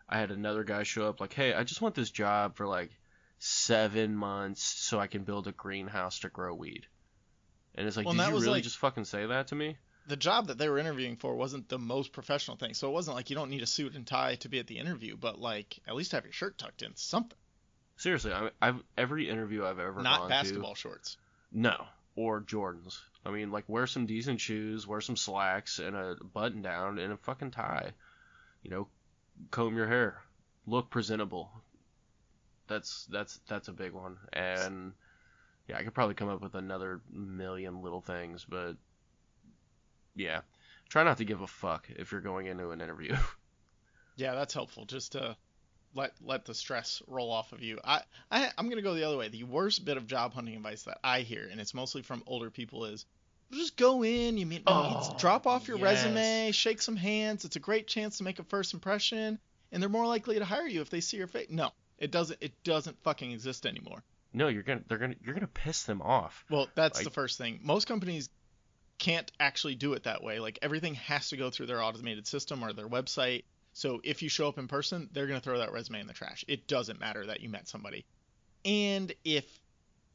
I had another guy show up like, hey, I just want this job for like 7 months so I can build a greenhouse to grow weed. And it's like, did you really just fucking say that to me? The job that they were interviewing for wasn't the most professional thing. So it wasn't like you don't need a suit and tie to be at the interview, but like at least have your shirt tucked in, something. Seriously, every interview I've ever gone to. Not basketball shorts. No, or Jordans. I mean, like, wear some decent shoes, wear some slacks, and a button down, and a fucking tie. Comb your hair, look presentable. That's a big one. And yeah, I could probably come up with another million little things, but yeah, try not to give a fuck if you're going into an interview. Yeah, that's helpful. Just to let the stress roll off of you. I'm gonna go the other way. The worst bit of job hunting advice that I hear, and it's mostly from older people, is just go in, drop off your resume, shake some hands. It's a great chance to make a first impression, and they're more likely to hire you if they see your face. No, it doesn't fucking exist anymore. No, you're gonna piss them off. Well, that's the first thing. Most companies can't actually do it that way. Like, everything has to go through their automated system or their website. So if you show up in person, they're going to throw that resume in the trash. It doesn't matter that you met somebody. And if,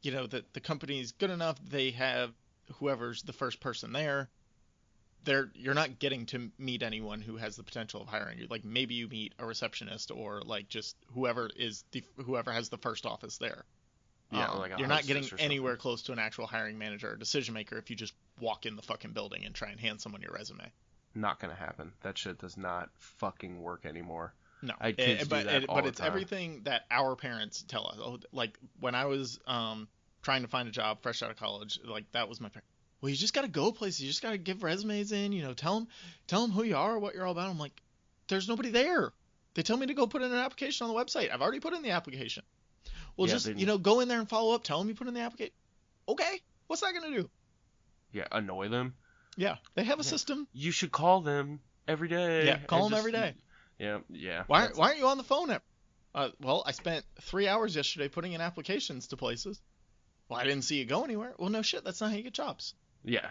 the company's good enough, they have whoever's the first person there you're not getting to meet anyone who has the potential of hiring you. Like maybe you meet a receptionist or like just whoever has the first office there. Yeah, or like a You're not hostess getting or something. anywhere close to an actual hiring manager or decision maker if you just walk in the fucking building and try and hand someone your resume. Not gonna happen. That shit does not fucking work anymore. No, I had kids do that all but the it's time. everything that our parents tell us. Oh, like when I was trying to find a job fresh out of college, like that was my parent. Well, you just gotta go places. You just gotta give resumes in. You know, tell them who you are, what you're all about. I'm like, there's nobody there. They tell me to go put in an application on the website. I've already put in the application. Well, Yeah, just then go in there and follow up. Tell them you put in the application. Okay, what's that gonna do? yeah, annoy them. Yeah, they have a Yeah. system. You should call them every day. Yeah, call and them every just day. yeah. Why aren't you on the phone? Well, I spent 3 hours yesterday putting in applications to places. Well, I didn't see you go anywhere. Well, no shit. That's not how you get jobs. Yeah.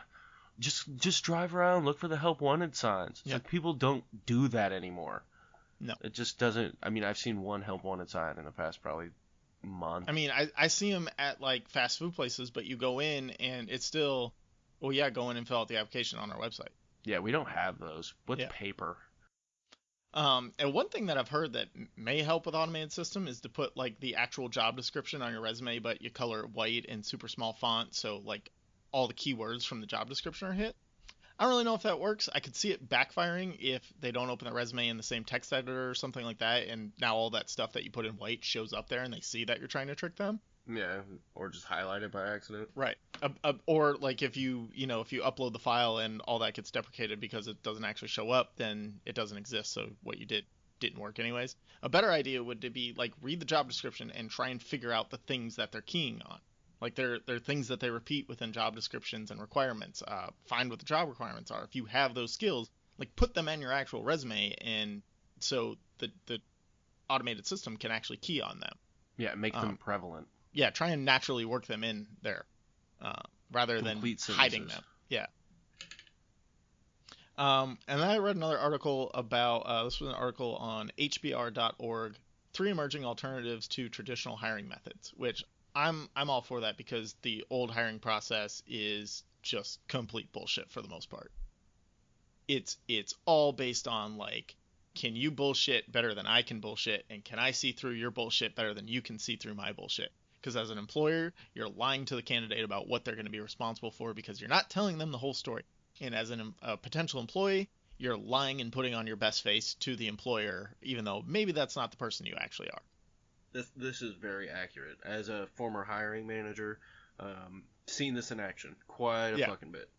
Just drive around, look for the help wanted signs. It's Yeah. like people don't do that anymore. No. It just doesn't. I mean, I've seen one help wanted sign in the past probably month. I mean, I see them at like fast food places, but you go in and it's still, well, yeah, go in and fill out the application on our website. Yeah, we don't have those. What's Yeah. paper? And one thing that I've heard that may help with automated system is to put like the actual job description on your resume, but you color it white in super small font, so like all the keywords from the job description are hit. I don't really know if that works. I could see it backfiring if they don't open the resume in the same text editor or something like that, and now all that stuff that you put in white shows up there, and they see that you're trying to trick them. Yeah, or just highlight it by accident. Right. Or like if if you upload the file and all that gets deprecated because it doesn't actually show up, then it doesn't exist. So what you did didn't work anyways. A better idea would to be like read the job description and try and figure out the things that they're keying on. Like there are things that they repeat within job descriptions and requirements. Find what the job requirements are. If you have those skills, like put them in your actual resume, and so the automated system can actually key on them. Yeah, make them prevalent. Yeah, try and naturally work them in there, rather Complete than hiding sentences. them. Yeah. And then I read another article about this was an article on HBR.org, 3 emerging alternatives to traditional hiring methods, which I'm all for that because the old hiring process is just complete bullshit for the most part. It's all based on like, can you bullshit better than I can bullshit, and can I see through your bullshit better than you can see through my bullshit? Because as an employer, you're lying to the candidate about what they're going to be responsible for because you're not telling them the whole story. And as a potential employee, you're lying and putting on your best face to the employer, even though maybe that's not the person you actually are. This is very accurate. As a former hiring manager, seen this in action quite a fucking bit.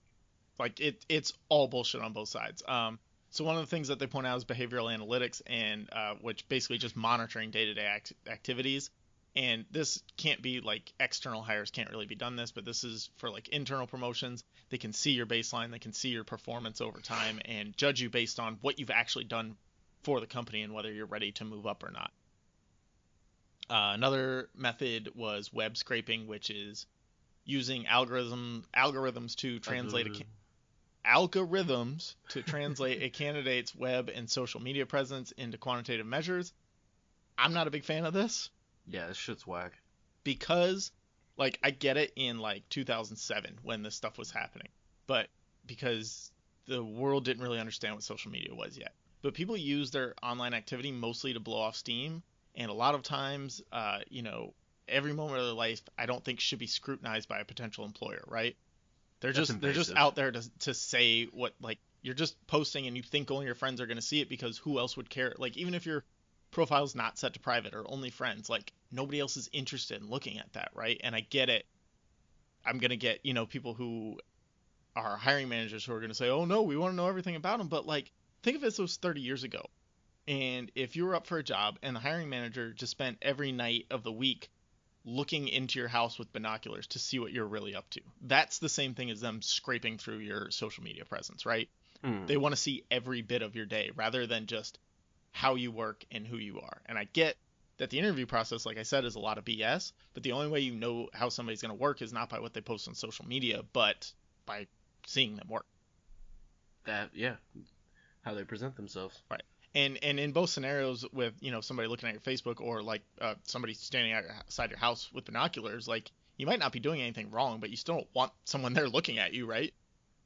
Like it's all bullshit on both sides. So one of the things that they point out is behavioral analytics, and which basically just monitoring day-to-day activities. And this can't be like external hires can't really be done this, but this is for like internal promotions. They can see your baseline, they can see your performance over time and judge you based on what you've actually done for the company and whether you're ready to move up or not. Another method was web scraping, which is using algorithms to translate a candidate's web and social media presence into quantitative measures. I'm not a big fan of this. Yeah, this shit's whack. Because, like, I get it in, like, 2007 when this stuff was happening. But because the world didn't really understand what social media was yet. But people use their online activity mostly to blow off steam. And a lot of times, every moment of their life, I don't think should be scrutinized by a potential employer, right? They're just out there to say what, like, you're just posting and you think only your friends are going to see it because who else would care? Like, even if your profile's not set to private or only friends, like, nobody else is interested in looking at that, right? And I get it. I'm going to get, people who are hiring managers who are going to say, oh, no, we want to know everything about them. But, like, think of it as it was 30 years ago. And if you were up for a job and the hiring manager just spent every night of the week looking into your house with binoculars to see what you're really up to, that's the same thing as them scraping through your social media presence, right? They want to see every bit of your day rather than just how you work and who you are. And I get that the interview process, like I said, is a lot of BS, but the only way you know how somebody's going to work is not by what they post on social media, but by seeing them work. How they present themselves. Right. And in both scenarios with, somebody looking at your Facebook or like somebody standing outside your house with binoculars, like, you might not be doing anything wrong, but you still don't want someone there looking at you, right?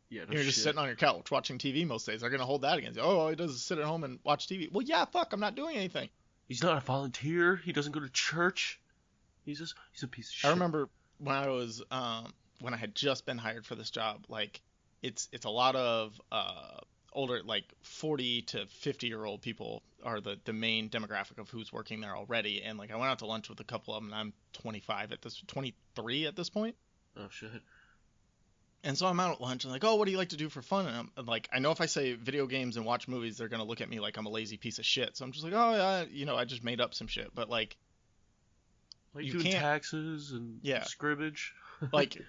Yeah, no You're just shit. sitting on your couch watching TV most days. They're gonna hold that against you. Oh, all he does is sit at home and watch TV. Well, yeah, fuck, I'm not doing anything. He's not a volunteer. He doesn't go to church. He's a piece of I shit. remember when I was when I had just been hired for this job, like it's a lot of older, like 40 to 50-year-old people are the main demographic of who's working there already. And like I went out to lunch with a couple of them, and I'm 23 at this point. Oh shit. And so I'm out at lunch and like, oh, what do you like to do for fun? And I'm like, I know if I say video games and watch movies, they're gonna look at me like I'm a lazy piece of shit. So I'm just like, oh yeah, I just made up some shit. But like, Like you doing can't, taxes and yeah, scrimmage. like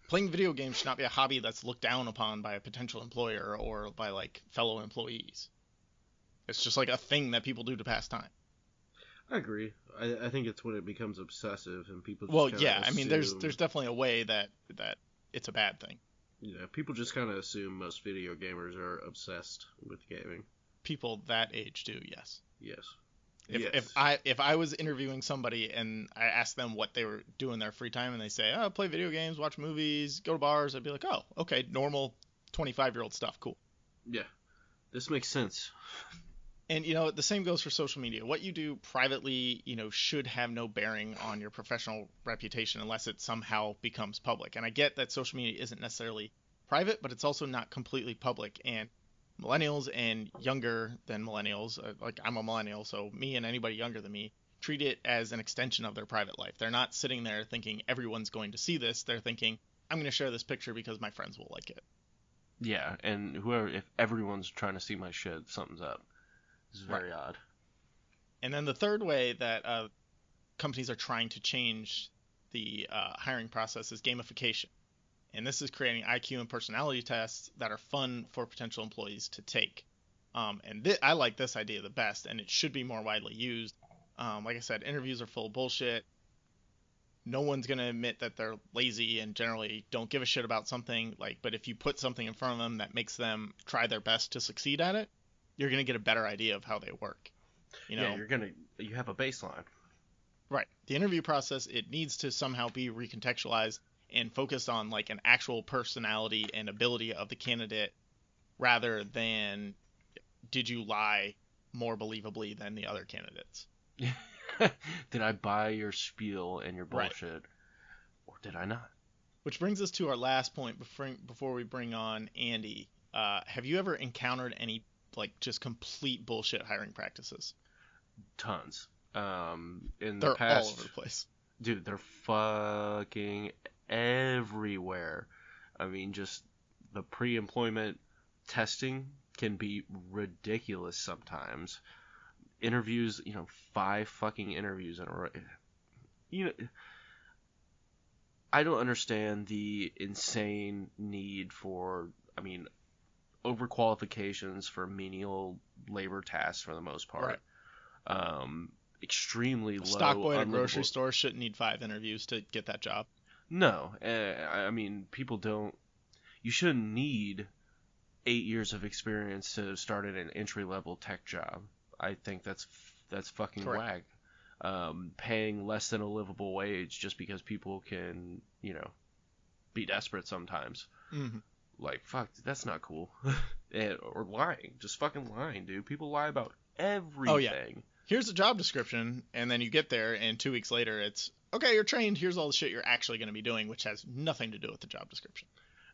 playing video games should not be a hobby that's looked down upon by a potential employer or by like fellow employees. It's just like a thing that people do to pass time. I agree. I think it's when it becomes obsessive and people just Well, kind of yeah, I assume, mean, there's definitely a way that it's a bad thing. people just kind of assume most video gamers are obsessed with gaming. People that age do, yes. Yes. If I was interviewing somebody and I asked them what they were doing in their free time and they say, oh, play video games, watch movies, go to bars, I'd be like, oh, okay, normal 25-year-old stuff, cool. Yeah. This makes sense. And the same goes for social media. What you do privately, should have no bearing on your professional reputation unless it somehow becomes public. And I get that social media isn't necessarily private, but it's also not completely public. And millennials and younger than millennials, like I'm a millennial, so me and anybody younger than me, treat it as an extension of their private life. They're not sitting there thinking everyone's going to see this. They're thinking, I'm going to share this picture because my friends will like it. Yeah, and if everyone's trying to see my shit, something's up. It's very odd. And then the third way that companies are trying to change the hiring process is gamification. And this is creating IQ and personality tests that are fun for potential employees to take. I like this idea the best, and it should be more widely used. Like I said, interviews are full of bullshit. No one's going to admit that they're lazy and generally don't give a shit about something. But if you put something in front of them that makes them try their best to succeed at it, you're going to get a better idea of how they work. Yeah, you have a baseline. Right. The interview process, it needs to somehow be recontextualized and focused on like an actual personality and ability of the candidate rather than did you lie more believably than the other candidates. Did I buy your spiel and your bullshit, right, or did I not? Which brings us to our last point before we bring on Andy. Have you ever encountered any like just complete bullshit hiring practices? Tons. In they're the past, all over the place. Dude, they're fucking everywhere. I mean, just the pre-employment testing can be ridiculous sometimes. Interviews, 5 fucking interviews in a row. I don't understand the insane need for, overqualifications for menial labor tasks for the most part. Right. Extremely low. Stock boy at a grocery store shouldn't need 5 interviews to get that job. No, people don't. You shouldn't need 8 years of experience to start at an entry level tech job. I think that's fucking Correct. whack. Paying less than a livable wage just because people can, be desperate sometimes. Mm-hmm. Like, fuck, that's not cool. Or lying, just fucking lying, dude. People lie about everything. Oh, yeah. Here's the job description, and then you get there, and 2 weeks later, it's, okay, you're trained, here's all the shit you're actually going to be doing, which has nothing to do with the job description.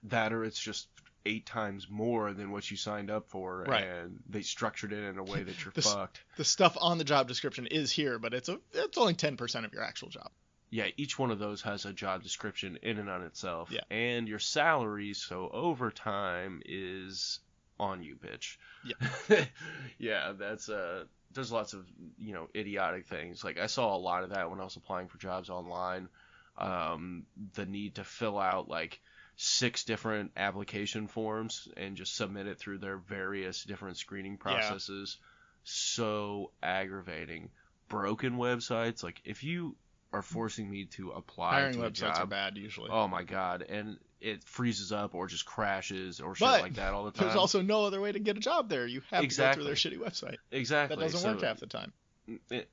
That, or it's just 8 times more than what you signed up for, right, and they structured it in a way that you're fucked. The stuff on the job description is here, but it's only 10% of your actual job. Yeah, each one of those has a job description in and on itself. Yeah. And your salary, so overtime is on you, bitch. Yeah. Yeah, that's there's lots of, idiotic things. Like, I saw a lot of that when I was applying for jobs online. The need to fill out, 6 different application forms and just submit it through their various different screening processes. Yeah. So aggravating. Broken websites. Like, if you are forcing me to apply hiring to a websites job, are bad usually. Oh my god, and it freezes up or just crashes or shit like that all the time. There's also no other way to get a job there. You have to go through their shitty website. Exactly. That doesn't work half the time.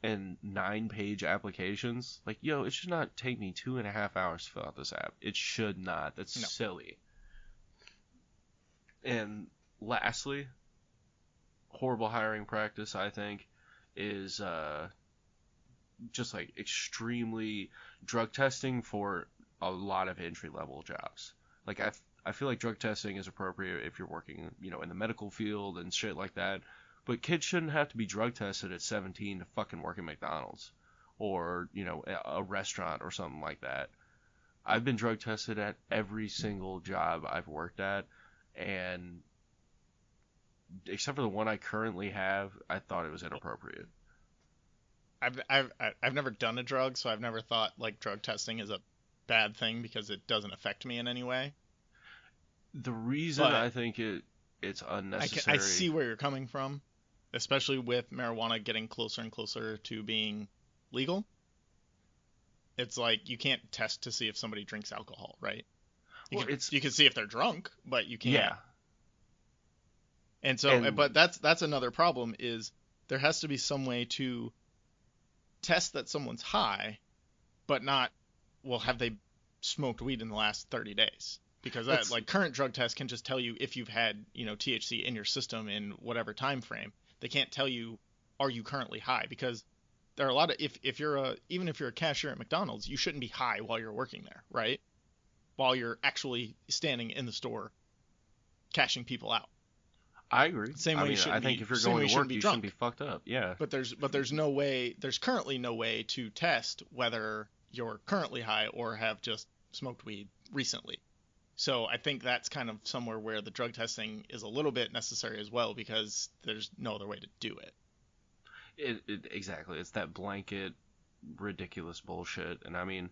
And 9-page applications. It should not take me 2.5 hours to fill out this app. It should not. That's silly. And lastly, horrible hiring practice, I think, is just like extremely drug testing for a lot of entry level jobs. Like I feel like drug testing is appropriate if you're working, in the medical field and shit like that. But kids shouldn't have to be drug tested at 17 to fucking work at McDonald's or, a restaurant or something like that. I've been drug tested at every single job I've worked at, and except for the one I currently have, I thought it was inappropriate. I've never done a drug, so I've never thought like drug testing is a bad thing because it doesn't affect me in any way. The reason But I think it's I unnecessary. see where you're coming from, especially with marijuana getting closer and closer to being legal. It's like you can't test to see if somebody drinks alcohol, right? Well, it's You can see if they're drunk, but you can't. yeah, And so, and but that's another problem is there has to be some way to test that someone's high, but not, well, have they smoked weed in the last 30 days? Because that, that's like, current drug tests can just tell you if you've had, THC in your system in whatever time frame. They can't tell you, are you currently high? Because there are a lot of, even if you're a cashier at McDonald's, you shouldn't be high while you're working there, right? While you're actually standing in the store cashing people out. I agree. Same I way you mean, I shouldn't think be, if you're same way going you to shouldn't work, be you drunk. shouldn't be fucked up. Yeah. There's currently no way to test whether you're currently high or have just smoked weed recently. So I think that's kind of somewhere where the drug testing is a little bit necessary as well because there's no other way to do it. Exactly. It's that blanket, ridiculous bullshit. And I mean,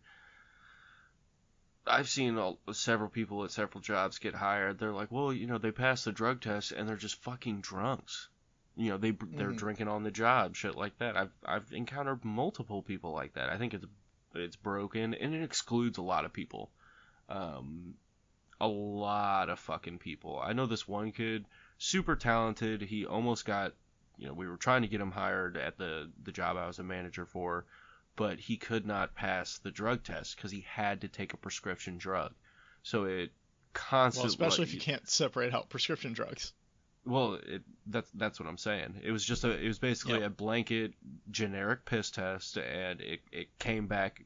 I've seen several people at several jobs get hired. They're like, well, they passed the drug test and they're just fucking drunks. They're Mm-hmm. drinking on the job, shit like that. I've encountered multiple people like that. I think it's broken and it excludes a lot of people. Um, a lot of fucking people. I know this one kid, super talented. He almost got, we were trying to get him hired at the job I was a manager for, but he could not pass the drug test because he had to take a prescription drug. So it Well, constantly, especially if you can't separate out prescription drugs. well, that's what I'm saying. It was basically Yep. a blanket generic piss test, and it came back,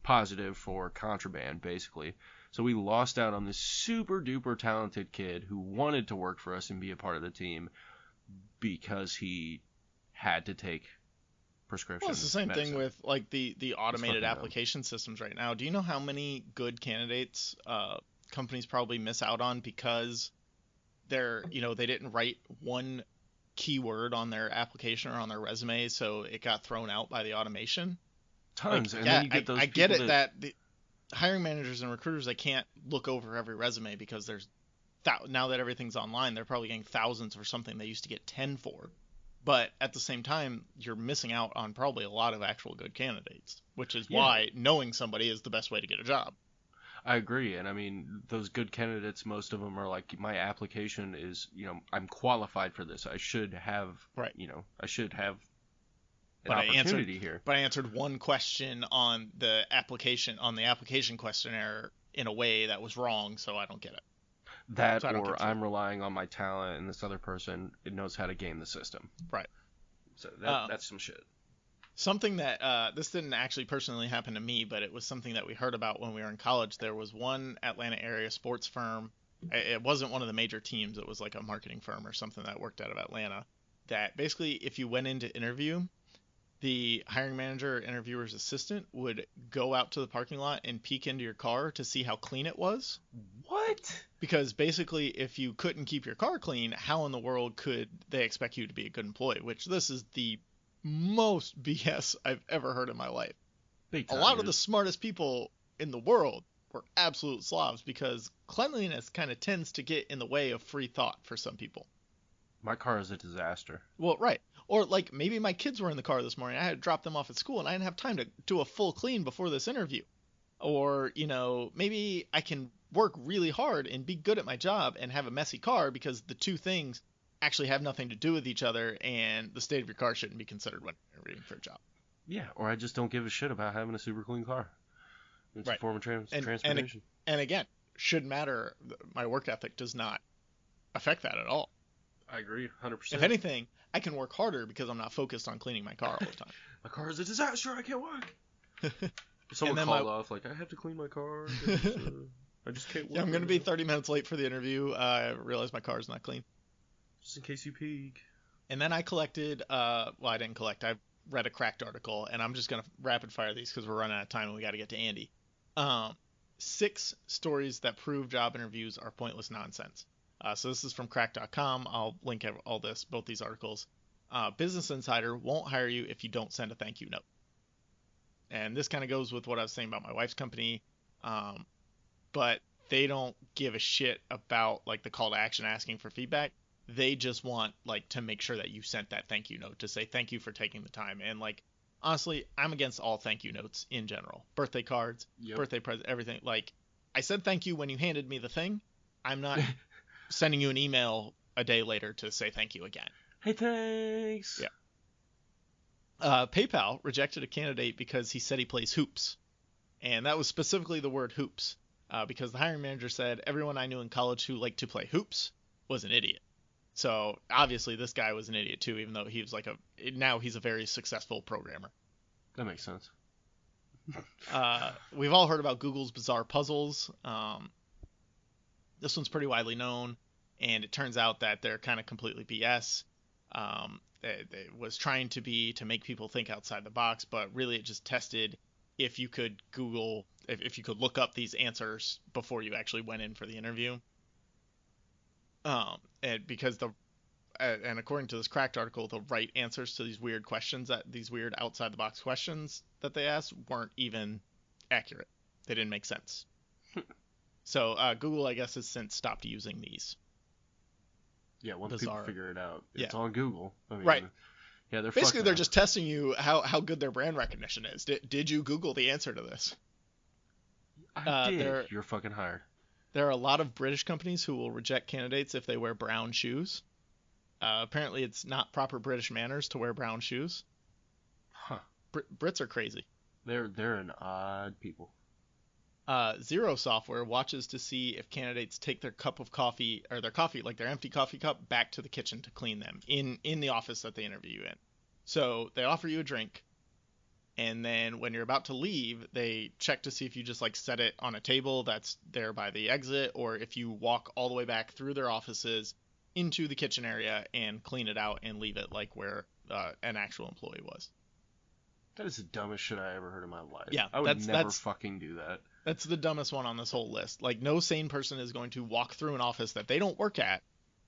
positive for contraband, basically. So we lost out on this super duper talented kid who wanted to work for us and be a part of the team because he had to take Well, prescription it's the same thing medicine. with like the It's automated fucking dumb. application systems right now. Do you know how many good candidates companies probably miss out on because they didn't write one keyword on their application or on their resume, so it got thrown out by the automation? Like, Tons, and then yeah, you get those I get people it that that the hiring managers and recruiters, they can't look over every resume because now that everything's online, they're probably getting thousands for something they used to get 10 for. But at the same time, you're missing out on probably a lot of actual good candidates, which is yeah, why knowing somebody is the best way to get a job. I agree, and I mean those good candidates. Most of them are like, my application is, I'm qualified for this. Right. I should have an But I answered opportunity here. but I answered one question on the application questionnaire in a way that was wrong, so I don't get it. That, So I don't get or through. I'm relying on my talent, and this other person, it knows how to game the system. Right. So Um, that's some shit. Something that this didn't actually personally happen to me, but it was something that we heard about when we were in college. There was one Atlanta area sports firm. It wasn't one of the major teams. It was like a marketing firm or something that worked out of Atlanta. That basically, if you went in to interview, the hiring manager or interviewer's assistant would go out to the parking lot and peek into your car to see how clean it was. What? Because basically, if you couldn't keep your car clean, how in the world could they expect you to be a good employee? Which this is the most BS I've ever heard in my life. Big A time, lot of dude. the smartest people in the world were absolute slobs because cleanliness kind of tends to get in the way of free thought for some people. My car is a disaster. Well, right. Or like maybe my kids were in the car this morning. I had to drop them off at school and I didn't have time to do a full clean before this interview. Or, maybe I can work really hard and be good at my job and have a messy car because the two things actually have nothing to do with each other and the state of your car shouldn't be considered when interviewing for a job. Yeah, or I just don't give a shit about having a super clean car. It's a Right. form of And transportation. and again, shouldn't matter. My work ethic does not affect that at all. I agree, 100%. If anything, I can work harder because I'm not focused on cleaning my car all the time. My car is a disaster. I can't work. Someone And then called off like, I have to clean my car. I just can't work. Yeah, I'm going to be 30 minutes late for the interview. I realized my car's not clean. Just in case you peek. And then I collected, well, I didn't collect. I read a Cracked article, and I'm just going to rapid fire these because we're running out of time and we got to get to Andy. 6 stories that prove job interviews are pointless nonsense. So this is from Cracked.com. I'll link all this, both these articles. Business Insider won't hire you if you don't send a thank you note. And this kind of goes with what I was saying about my wife's company. But they don't give a shit about like the call to action asking for feedback. They just want like to make sure that you sent that thank you note to say thank you for taking the time. And like honestly, I'm against all thank you notes in general. Birthday cards, birthday present, everything. Like I said thank you when you handed me the thing. I'm not sending you an email a day later to say thank you again. Hey, thanks. Yeah. PayPal rejected a candidate because he said he plays hoops. And that was specifically the word hoops. Because the hiring manager said everyone I knew in college who liked to play hoops was an idiot. So obviously this guy was an idiot too, even though he was now he's a very successful programmer. That makes sense. We've all heard about Google's bizarre puzzles. This one's pretty widely known, and it turns out that they're kind of completely BS. It was trying to make people think outside the box, but really it just tested if you could if you could look up these answers before you actually went in for the interview. And because and according to this Cracked article, the right answers to these weird questions, these weird outside the box questions that they asked weren't even accurate. They didn't make sense. So Google, I guess, has since stopped using these. Yeah, once people figure it out, it's on Google. I mean, right. Yeah, they're just testing you how good their brand recognition is. Did you Google the answer to this? I did. You're fucking hired. There are a lot of British companies who will reject candidates if they wear brown shoes. Apparently, it's not proper British manners to wear brown shoes. Huh. Brits are crazy. They're an odd people. Zero Software watches to see if candidates take their cup of coffee or their coffee, like their empty coffee cup, back to the kitchen to clean them in the office that they interview you in. So they offer you a drink, and then when you're about to leave, they check to see if you just like set it on a table that's there by the exit, or if you walk all the way back through their offices into the kitchen area and clean it out and leave it like where an actual employee was. That is the dumbest shit I ever heard in my life. Yeah, I would never fucking do that. That's the dumbest one on this whole list. Like, no sane person is going to walk through an office that they don't work at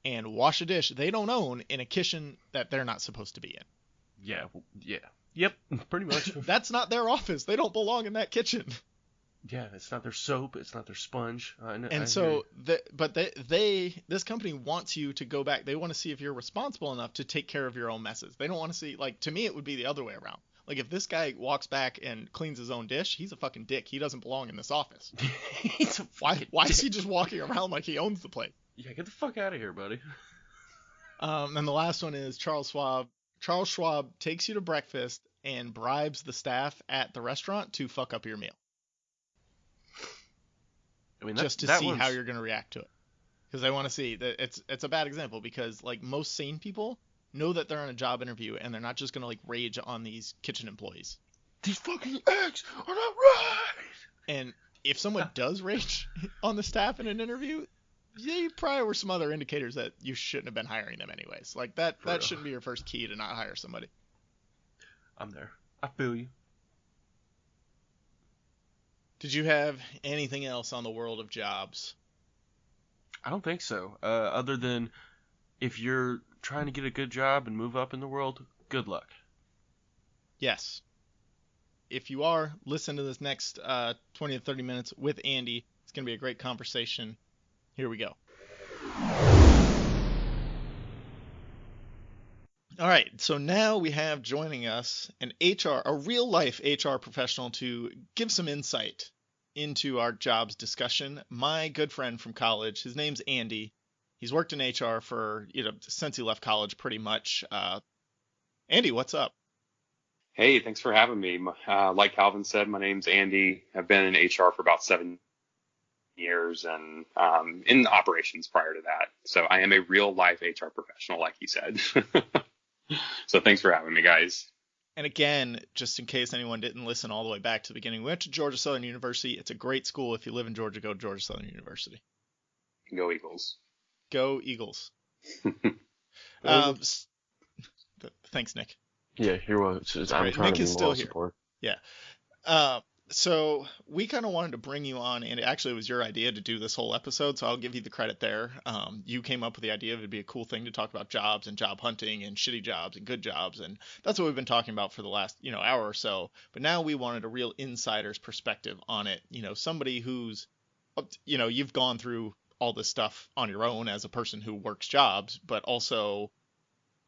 and wash a dish they don't own in a kitchen that they're not supposed to be in. Yeah. Yep, pretty much. That's not their office. They don't belong in that kitchen. Yeah, it's not their soap. It's not their sponge. This company wants you to go back. They want to see if you're responsible enough to take care of your own messes. They don't want to see, like, to me, it would be the other way around. Like, if this guy walks back and cleans his own dish, he's a fucking dick. He doesn't belong in this office. Why is he just walking around like he owns the place? Yeah, get the fuck out of here, buddy. And the last one is Charles Schwab. Charles Schwab takes you to breakfast and bribes the staff at the restaurant to fuck up your meal. I mean, just to see how you're going to react to it. Because they want to see that it's a bad example because, like, most sane people know that they're on a job interview and they're not just going to, like, rage on these kitchen employees. These fucking eggs are not right! And if someone does rage on the staff in an interview, there probably were some other indicators that you shouldn't have been hiring them anyways. Like, that shouldn't be your first key to not hire somebody. I'm there. I feel you. Did you have anything else on the world of jobs? I don't think so. Other than if you're trying to get a good job and move up in the world, good luck. Yes. If you are, listen to this next 20 to 30 minutes with Andy. It's going to be a great conversation. Here we go. All right, so now we have joining us a real-life HR professional to give some insight into our jobs discussion. My good friend from college, his name's Andy. He's worked in HR for, since he left college pretty much. Andy, what's up? Hey, thanks for having me. Like Calvin said, my name's Andy. I've been in HR for about 7 years and in operations prior to that. So I am a real life HR professional, like you said. So thanks for having me, guys. And again, just in case anyone didn't listen all the way back to the beginning, we went to Georgia Southern University. It's a great school. If you live in Georgia, go to Georgia Southern University. Go Eagles. Go Eagles. Thanks, Nick. Yeah, you're welcome. I'm trying Nick to is be still moral here. support. Yeah. So we kind of wanted to bring you on, and actually it was your idea to do this whole episode, so I'll give you the credit there. You came up with the idea of it'd be a cool thing to talk about jobs and job hunting and shitty jobs and good jobs, and that's what we've been talking about for the last, hour or so. But now we wanted a real insider's perspective on it. Somebody who's, you've gone through all this stuff on your own as a person who works jobs, but also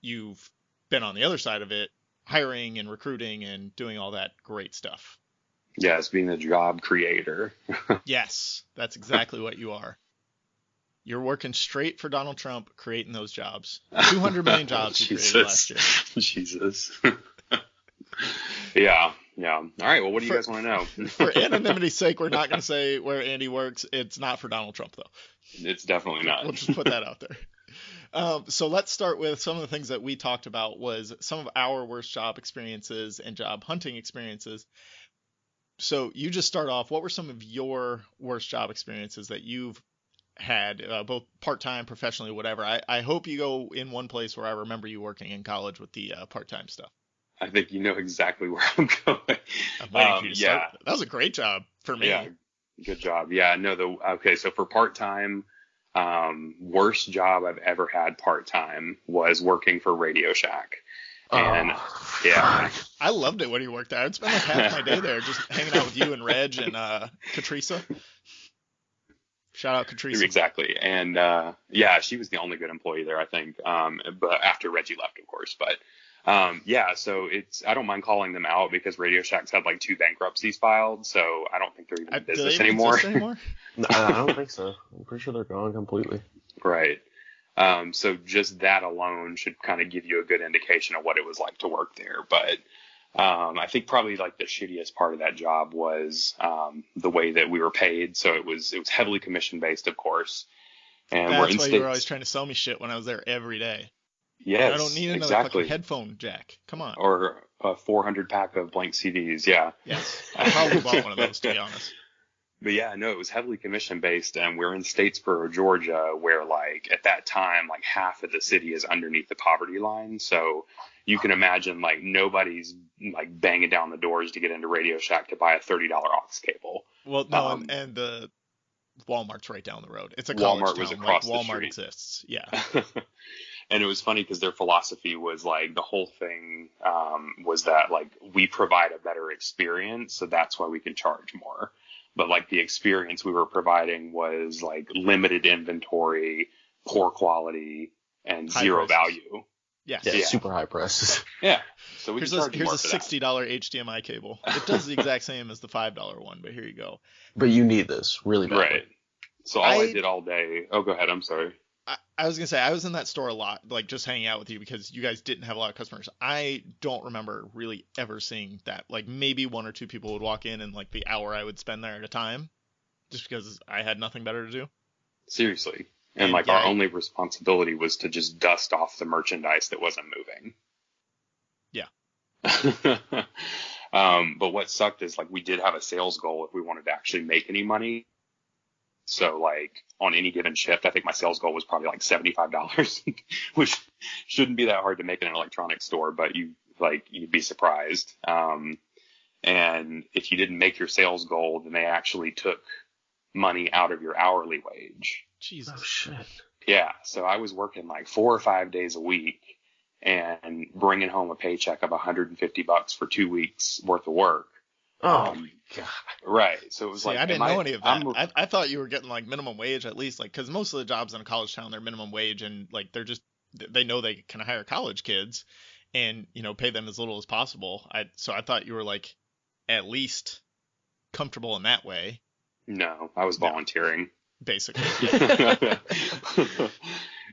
you've been on the other side of it, hiring and recruiting and doing all that great stuff. Yes, being a job creator. Yes, that's exactly what you are. You're working straight for Donald Trump, creating those jobs. 200 million jobs he created last year. Jesus. Yeah. All right, well, what do you guys want to know? For anonymity's sake, we're not going to say where Andy works. It's not for Donald Trump, though. It's definitely not. We'll just put that out there. So let's start with some of the things that we talked about was some of our worst job experiences and job hunting experiences. So you just start off. What were some of your worst job experiences that you've had, both part-time, professionally, whatever? I hope you go in one place where I remember you working in college with the part-time stuff. I think you know exactly where I'm going. I'm waiting for you to start. That was a great job for me. Yeah, good job. Yeah, no, okay, so for part-time, worst job I've ever had part-time was working for Radio Shack. And yeah, I loved it when you worked there. I'd spend like half my day there just hanging out with you and Reg and Katrisa. Shout out Katrisa. Exactly. And yeah, she was the only good employee there, I think. But after Reggie left, of course. But yeah, so I don't mind calling them out because Radio Shack's had like 2 bankruptcies filed, so I don't think they're even in business anymore. No, I don't think so. I'm pretty sure they're gone completely. Right. So just that alone should kind of give you a good indication of what it was like to work there. But I think probably like the shittiest part of that job was the way that we were paid. So it was heavily commission based, of course. And that's why you were always trying to sell me shit when I was there every day. Yes, I don't need another fucking headphone jack. Come on. Or a 400 pack of blank CDs. Yeah. Yes. I probably bought one of those, to be honest. But yeah, no, it was heavily commission based, and we're in Statesboro, Georgia, where like at that time, like half of the city is underneath the poverty line. So you can imagine like nobody's like banging down the doors to get into Radio Shack to buy a $30 aux cable. Well, no, and the Walmart's right down the road. It's a college Walmart town. was across like, the Walmart street. Exists. Yeah. And it was funny because their philosophy was like the whole thing was that like we provide a better experience, so that's why we can charge more. But like the experience we were providing was like limited inventory, poor quality, and High zero prices. value. Yes. Yeah, super high prices. Yeah. So Here's a $60 HDMI cable. It does the exact same as the $5 one, but here you go. But you need this really badly. Right. So all I did all day. Oh, go ahead. I'm sorry. I was going to say, I was in that store a lot, like just hanging out with you because you guys didn't have a lot of customers. I don't remember really ever seeing that. Like maybe 1 or 2 people would walk in like the hour I would spend there at a time just because I had nothing better to do. Seriously. And like our only responsibility was to just dust off the merchandise that wasn't moving. Yeah. But what sucked is like we did have a sales goal if we wanted to actually make any money. So like on any given shift, I think my sales goal was probably like $75, which shouldn't be that hard to make in an electronics store, but you'd be surprised. And if you didn't make your sales goal, then they actually took money out of your hourly wage. Jesus. Oh shit. Yeah. So I was working like 4 or 5 days a week and bringing home a paycheck of $150 for 2 weeks worth of work. Oh my god. Right. So it was I didn't know any of that. I thought you were getting like minimum wage at least, like, because most of the jobs in a college town, they're minimum wage, and like they know they can hire college kids and pay them as little as possible. So I thought you were like at least comfortable in that way. No, I was volunteering. Basically.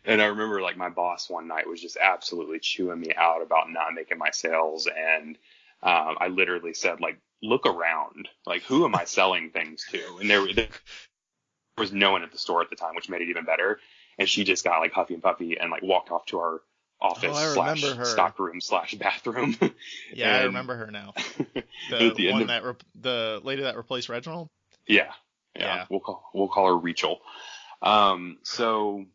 And I remember like my boss one night was just absolutely chewing me out about not making my sales, and I literally said like, look around, like who am I selling things to? And there was no one at the store at the time, which made it even better. And she just got like huffy and puffy and like walked off to our office / stockroom / bathroom. Yeah, I remember her now. The lady that replaced Reginald. Yeah. We'll call her Rachel. So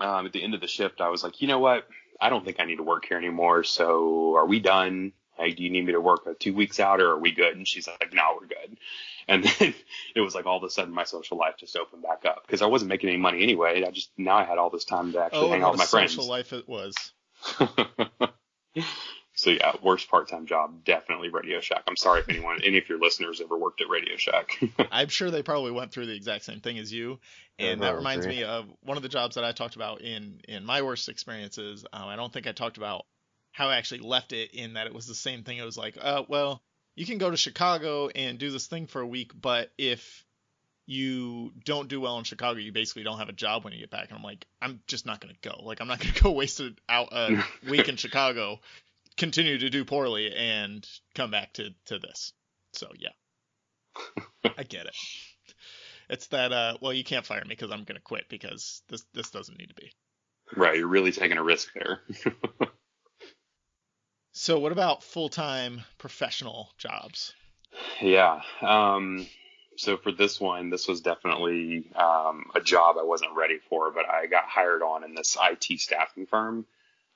at the end of the shift, I was like, you know what? I don't think I need to work here anymore. So are we done? Like, do you need me to work 2 weeks out, or are we good? And she's like, no, we're good. And then it was like all of a sudden my social life just opened back up because I wasn't making any money anyway. Now I had all this time to actually hang out with my friends. Social life it was. So yeah, worst part-time job, definitely Radio Shack. I'm sorry if any of your listeners ever worked at Radio Shack. I'm sure they probably went through the exact same thing as you. And that reminds me of one of the jobs that I talked about in my worst experiences. I don't think I talked about how I actually left it, in that it was the same thing. It was like, well, you can go to Chicago and do this thing for a week, but if you don't do well in Chicago, you basically don't have a job when you get back. And I'm like, I'm just not going to go. Like, I'm not going to go waste a week in Chicago, continue to do poorly, and come back to this. So, yeah, I get it. It's that, well, you can't fire me because I'm going to quit, because this doesn't need to be. Right. You're really taking a risk there. So what about full-time professional jobs? Yeah. So for this one, this was definitely a job I wasn't ready for, but I got hired on in this IT staffing firm.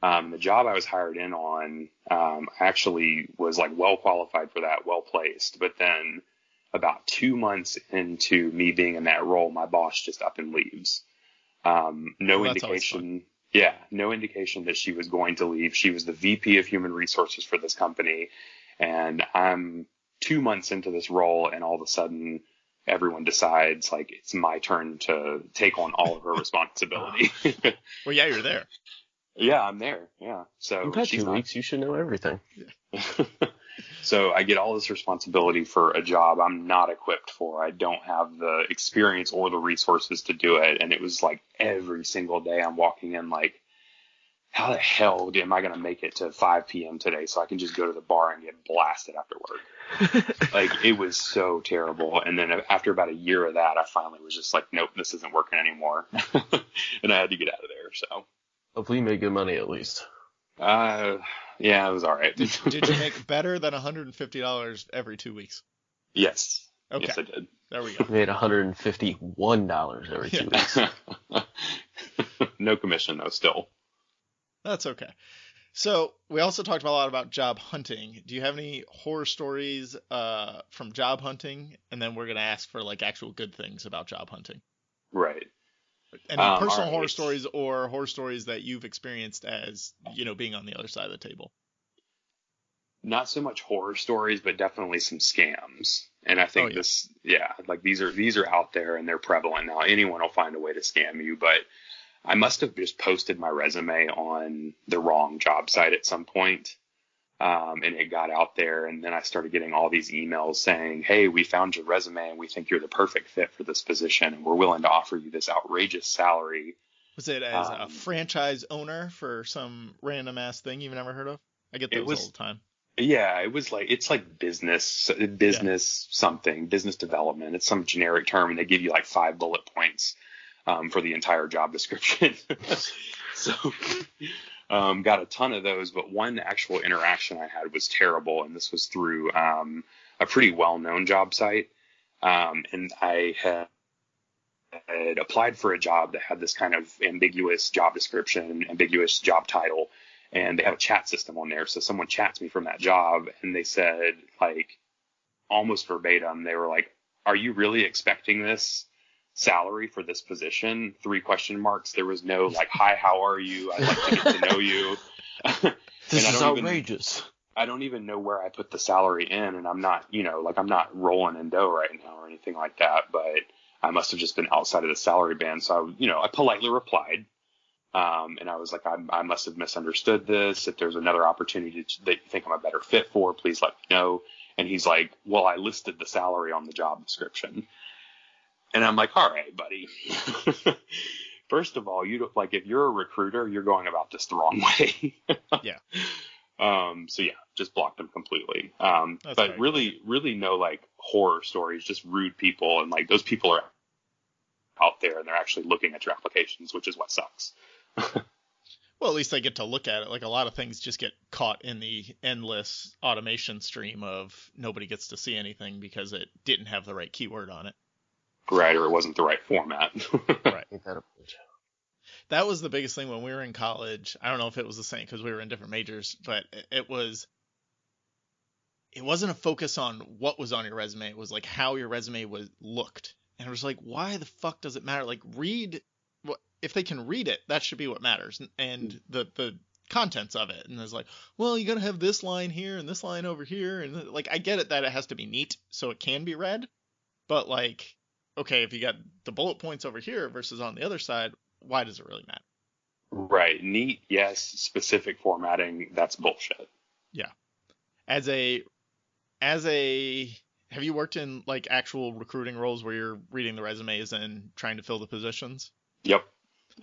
The job I was hired in on, I actually was like well qualified for that, well placed. But then about 2 months into me being in that role, my boss just up and leaves. No indication. Yeah, no indication that she was going to leave. She was the VP of Human Resources for this company, and I'm 2 months into this role, and all of a sudden, everyone decides like it's my turn to take on all of her responsibility. Well, yeah, you're there. Yeah, I'm there. Yeah, so you've had 2 weeks. You should know everything. Yeah. So I get all this responsibility for a job I'm not equipped for. I don't have the experience or the resources to do it. And it was like every single day I'm walking in like, how the hell am I going to make it to 5 p.m. today so I can just go to the bar and get blasted after work? Like, it was so terrible. And then after about a year of that, I finally was just like, nope, this isn't working anymore. And I had to get out of there. So hopefully you made good money at least. Yeah, it was all right. Did you make better than $150 every 2 weeks? Yes. Okay. Yes, I did. There we go. You made $151 every 2 weeks. No commission though, still. That's okay. So we also talked a lot about job hunting. Do you have any horror stories from job hunting? And then we're going to ask for like actual good things about job hunting. Right. Any personal horror stories or horror stories that you've experienced as, being on the other side of the table? Not so much horror stories, but definitely some scams. And I think these are out there and they're prevalent now. Anyone will find a way to scam you, but I must have just posted my resume on the wrong job site at some point. And it got out there, and then I started getting all these emails saying, hey, we found your resume and we think you're the perfect fit for this position, and we're willing to offer you this outrageous salary. Was it as a franchise owner for some random ass thing you've never heard of? I get those all the time. Yeah, it was like, it's like business something, business development. It's some generic term, and they give you like 5 bullet points for the entire job description. So got a ton of those, but one actual interaction I had was terrible, and this was through a pretty well-known job site. And I had applied for a job that had this kind of ambiguous job description, ambiguous job title, and they have a chat system on there. So someone chats me from that job, and they said, like, almost verbatim, they were like, are you really expecting this salary for this position? 3 question marks. There was no like, hi, how are you? I'd like to get to know you. This is outrageous. I don't even know where I put the salary in, and I'm not, I'm not rolling in dough right now or anything like that, but I must have just been outside of the salary band. So I politely replied. And I was like, I must have misunderstood this. If there's another opportunity that you think I'm a better fit for, please let me know. And he's like, well, I listed the salary on the job description. And I'm like, all right, buddy. First of all, if you're a recruiter, you're going about this the wrong way. Yeah. So yeah, just blocked them completely. But really no like horror stories, just rude people. And like those people are out there and they're actually looking at your applications, which is what sucks. Well, at least they get to look at it. Like a lot of things just get caught in the endless automation stream of nobody gets to see anything because it didn't have the right keyword on it. Right, or it wasn't the right format. Right. That was the biggest thing when we were in college. I don't know if it was the same because we were in different majors, but it wasn't a focus on what was on your resume. It was like how your resume looked. And it was like, why the fuck does it matter? Like if they can read it, that should be what matters. And the contents of it. And it's like, well, you got to have this line here and this line over here. And like, I get it that it has to be neat so it can be read. But like, okay, if you got the bullet points over here versus on the other side, why does it really matter? Right. Neat, yes. Specific formatting, that's bullshit. Yeah. Have you worked in like actual recruiting roles where you're reading the resumes and trying to fill the positions? Yep.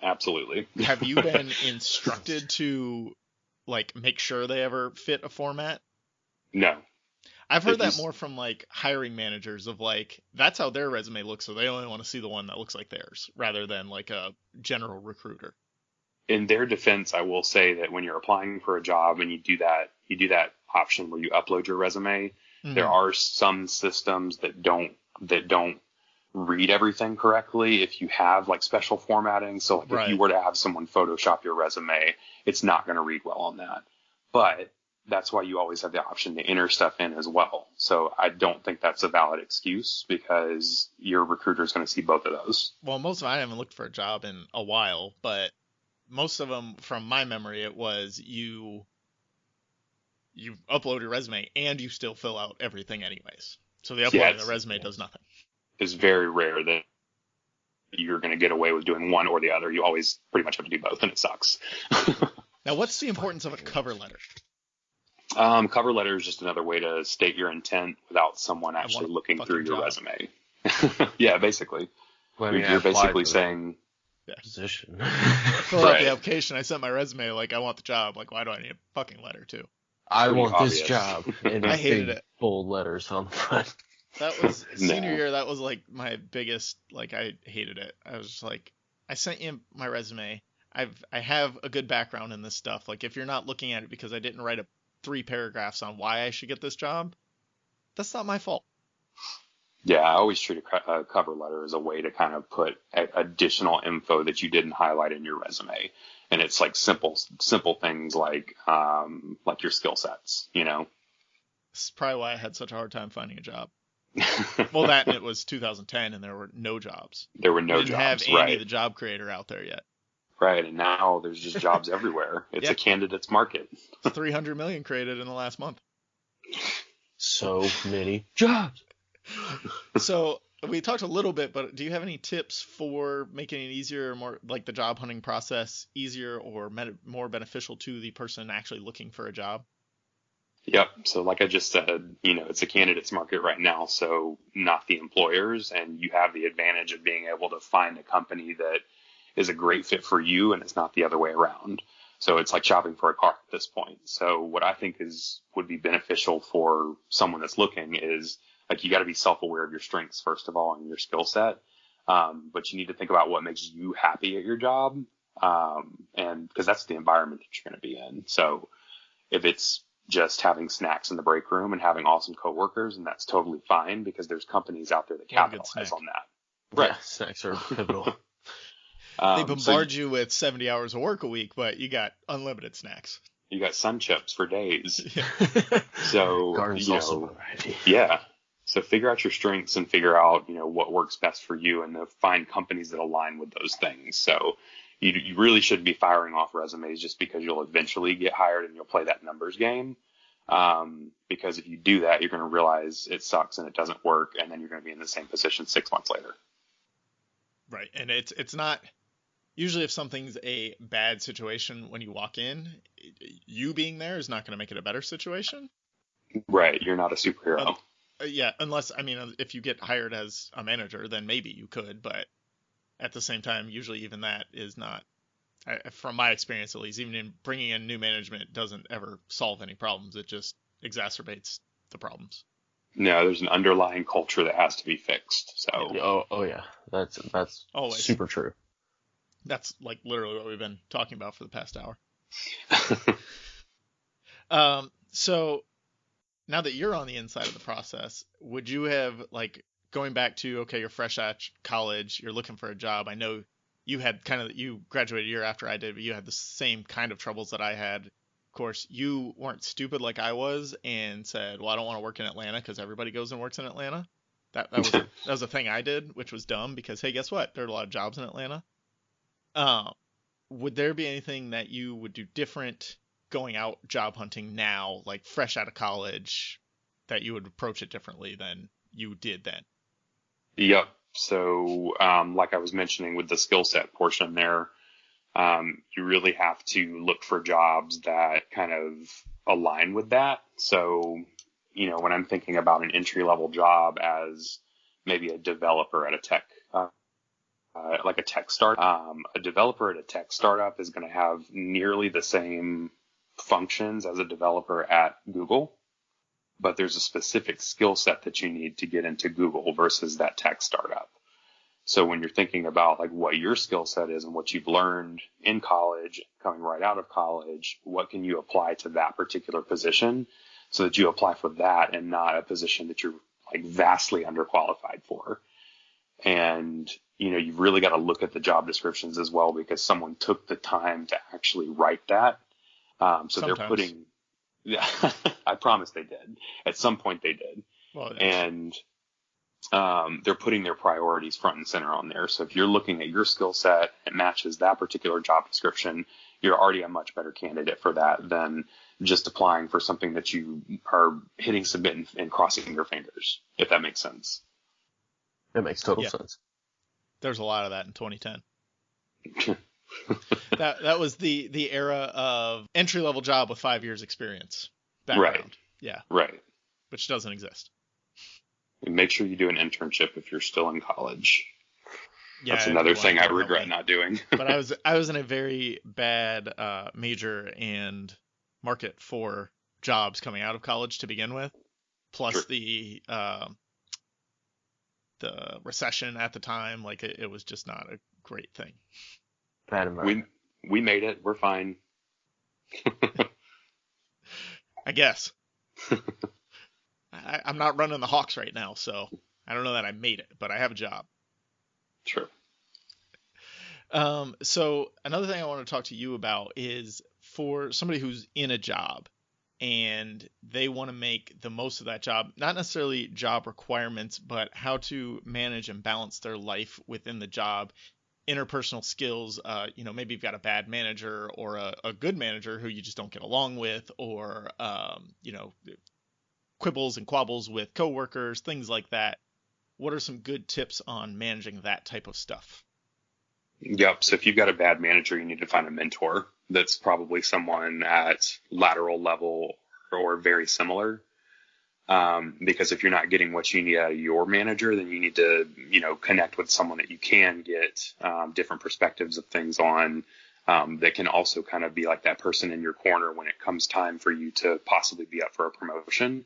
Absolutely. Have you been instructed to like make sure they ever fit a format? No. I've heard that more from like hiring managers of like, that's how their resume looks. So they only want to see the one that looks like theirs rather than like a general recruiter. In their defense, I will say that when you're applying for a job and you do that option where you upload your resume, there are some systems that don't read everything correctly if you have like special formatting. So like if you were to have someone Photoshop your resume, it's not going to read well on that. But that's why you always have the option to enter stuff in as well. So I don't think that's a valid excuse because your recruiter is going to see both of those. Well, most of I haven't looked for a job in a while, but most of them from my memory, it was you upload your resume and you still fill out everything anyways. So the uploading of the resume does nothing. It's very rare that you're going to get away with doing one or the other. You always pretty much have to do both, and it sucks. Now, what's the importance of a cover letter? Cover letter is just another way to state your intent without someone actually looking through your resume. Yeah, basically. Well, I mean, you're basically saying... position. Fill out the application. I sent my resume like I want the job. Like, why do I need a fucking letter too? I want this job. And I hated it. Bold letters on the front. That was senior year. That was like my biggest, like I hated it. I was just like, I sent you my resume. I have a good background in this stuff. Like if you're not looking at it because I didn't write 3 paragraphs on why I should get this job, that's not my fault. Yeah, I always treat a cover letter as a way to kind of put additional info that you didn't highlight in your resume. And it's like simple things like your skill sets, you know? This is probably why I had such a hard time finding a job. Well, that and it was 2010 and there were no jobs. There were no we didn't jobs, have Andy the job creator out there yet. Right, and now there's just jobs everywhere. It's a candidate's market. 300 million created in the last month. So many jobs. So we talked a little bit, but do you have any tips for making it easier or more like the job hunting process easier or more beneficial to the person actually looking for a job? Yep. So like I just said, it's a candidate's market right now, so not the employers, and you have the advantage of being able to find a company that is a great fit for you and it's not the other way around. So it's like shopping for a car at this point. So what I think would be beneficial for someone that's looking is like you got to be self-aware of your strengths, first of all, and your skill set. But you need to think about what makes you happy at your job. And because that's the environment that you're going to be in. So if it's just having snacks in the break room and having awesome coworkers, and that's totally fine because there's companies out there that capitalize on that. Right. Yeah, snacks are pivotal. They bombard you with 70 hours of work a week, but you got unlimited snacks. You got sun chips for days. Yeah. So, yeah. So figure out your strengths and figure out, what works best for you and find companies that align with those things. So you really shouldn't be firing off resumes just because you'll eventually get hired and you'll play that numbers game. Because if you do that, you're going to realize it sucks and it doesn't work. And then you're going to be in the same position 6 months later. Right. And it's not usually if something's a bad situation when you walk in, you being there is not going to make it a better situation. Right. You're not a superhero. Yeah. Unless, if you get hired as a manager, then maybe you could. But at the same time, usually even that is not, from my experience at least, even in bringing in new management doesn't ever solve any problems. It just exacerbates the problems. No, there's an underlying culture that has to be fixed. So Oh yeah, that's Always. super true. That's like literally what we've been talking about for the past hour. So now that you're on the inside of the process, would you have, like, going back to, okay, you're fresh out college, you're looking for a job. I know you had you graduated a year after I did, but you had the same kind of troubles that I had. Of course, you weren't stupid like I was and said, well, I don't want to work in Atlanta because everybody goes and works in Atlanta. That was a thing I did, which was dumb because, hey, guess what? There are a lot of jobs in Atlanta. Would there be anything that you would do different going out job hunting now, like fresh out of college, that you would approach it differently than you did then? Yep. So, like I was mentioning with the skill set portion there, you really have to look for jobs that kind of align with that. So, when I'm thinking about an entry level job as maybe a developer at a tech, like a tech startup, a developer at a tech startup is going to have nearly the same functions as a developer at Google, but there's a specific skill set that you need to get into Google versus that tech startup. So when you're thinking about like what your skill set is and what you've learned in college, coming right out of college, what can you apply to that particular position so that you apply for that and not a position that you're like vastly underqualified for. And, you've really got to look at the job descriptions as well because someone took the time to actually write that. So Sometimes. They're putting, yeah, I promise they did. At some point they did. Well, yeah. And they're putting their priorities front and center on there. So if you're looking at your skill set, it matches that particular job description, you're already a much better candidate for that than just applying for something that you are hitting submit and crossing your fingers, if that makes sense. That makes total sense. There's a lot of that in 2010. that was the era of entry level job with 5 years experience background. Right. Yeah. Right. Which doesn't exist. And make sure you do an internship if you're still in college. Yeah, that's another thing I regret not doing. But I was in a very bad major and market for jobs coming out of college to begin with, plus Sure. the recession at the time. Like it was just not a great thing. Bad environment. We made it. We're fine. I guess. I'm not running the Hawks right now, so I don't know that I made it, but I have a job. Sure. So another thing I want to talk to you about is for somebody who's in a job and they want to make the most of that job, not necessarily job requirements, but how to manage and balance their life within the job, interpersonal skills. Maybe you've got a bad manager or a good manager who you just don't get along with, or, quibbles and quabbles with coworkers, things like that. What are some good tips on managing that type of stuff? Yep. So if you've got a bad manager, you need to find a mentor that's probably someone at lateral level or very similar. Because if you're not getting what you need out of your manager, then you need to, connect with someone that you can get different perspectives of things on, that can also kind of be like that person in your corner when it comes time for you to possibly be up for a promotion.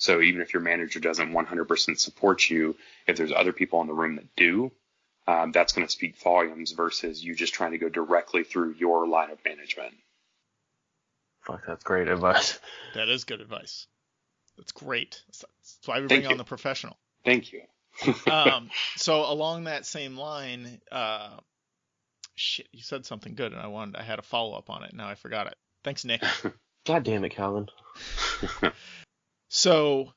So even if your manager doesn't 100% support you, if there's other people in the room that do, that's going to speak volumes versus you just trying to go directly through your line of management. Fuck, that's great advice. That is good advice. That's great. That's why we bring on the professional. Thank you. So along that same line, you said something good, and I had a follow up on it. Now I forgot it. Thanks, Nick. God damn it, Calvin. So,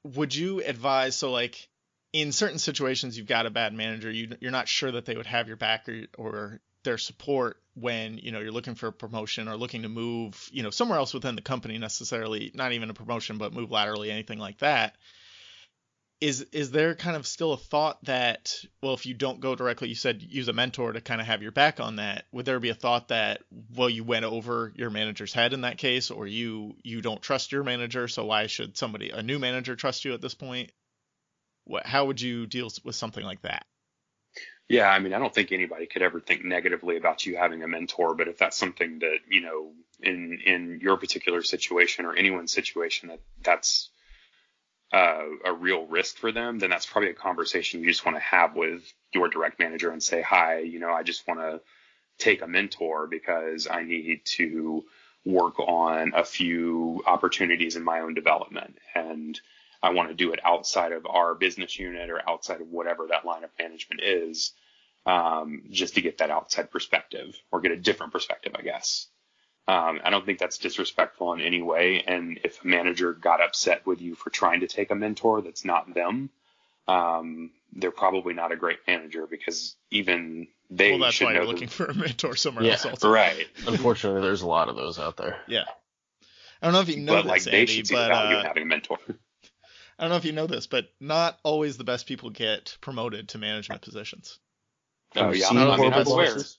would you advise? So, like, in certain situations, you've got a bad manager. You're not sure that they would have your back or their support when you're looking for a promotion or looking to move somewhere else within the company, necessarily not even a promotion, but move laterally, anything like that. Is there kind of still a thought that, well, if you don't go directly, you said use a mentor to kind of have your back on that. Would there be a thought that, well, you went over your manager's head in that case, or you don't trust your manager, so why should a new manager trust you at this point? How would you deal with something like that? Yeah, I mean, I don't think anybody could ever think negatively about you having a mentor, but if that's something that, in your particular situation or anyone's situation, that's a real risk for them, then that's probably a conversation you just want to have with your direct manager and say, hi, I just want to take a mentor because I need to work on a few opportunities in my own development. And I want to do it outside of our business unit or outside of whatever that line of management is, just to get that outside perspective or get a different perspective, I guess. I don't think that's disrespectful in any way. And if a manager got upset with you for trying to take a mentor that's not them, they're probably not a great manager, because even they well, that's should why know you're looking for a mentor somewhere Yeah, else also. right. Unfortunately, there's a lot of those out there. Yeah. I don't know if you know But like this, they Andy, should see the but value in having a mentor. I don't know if you know this, but not always the best people get promoted to management positions. Oh yeah, Seen I'm horrible aware. bosses?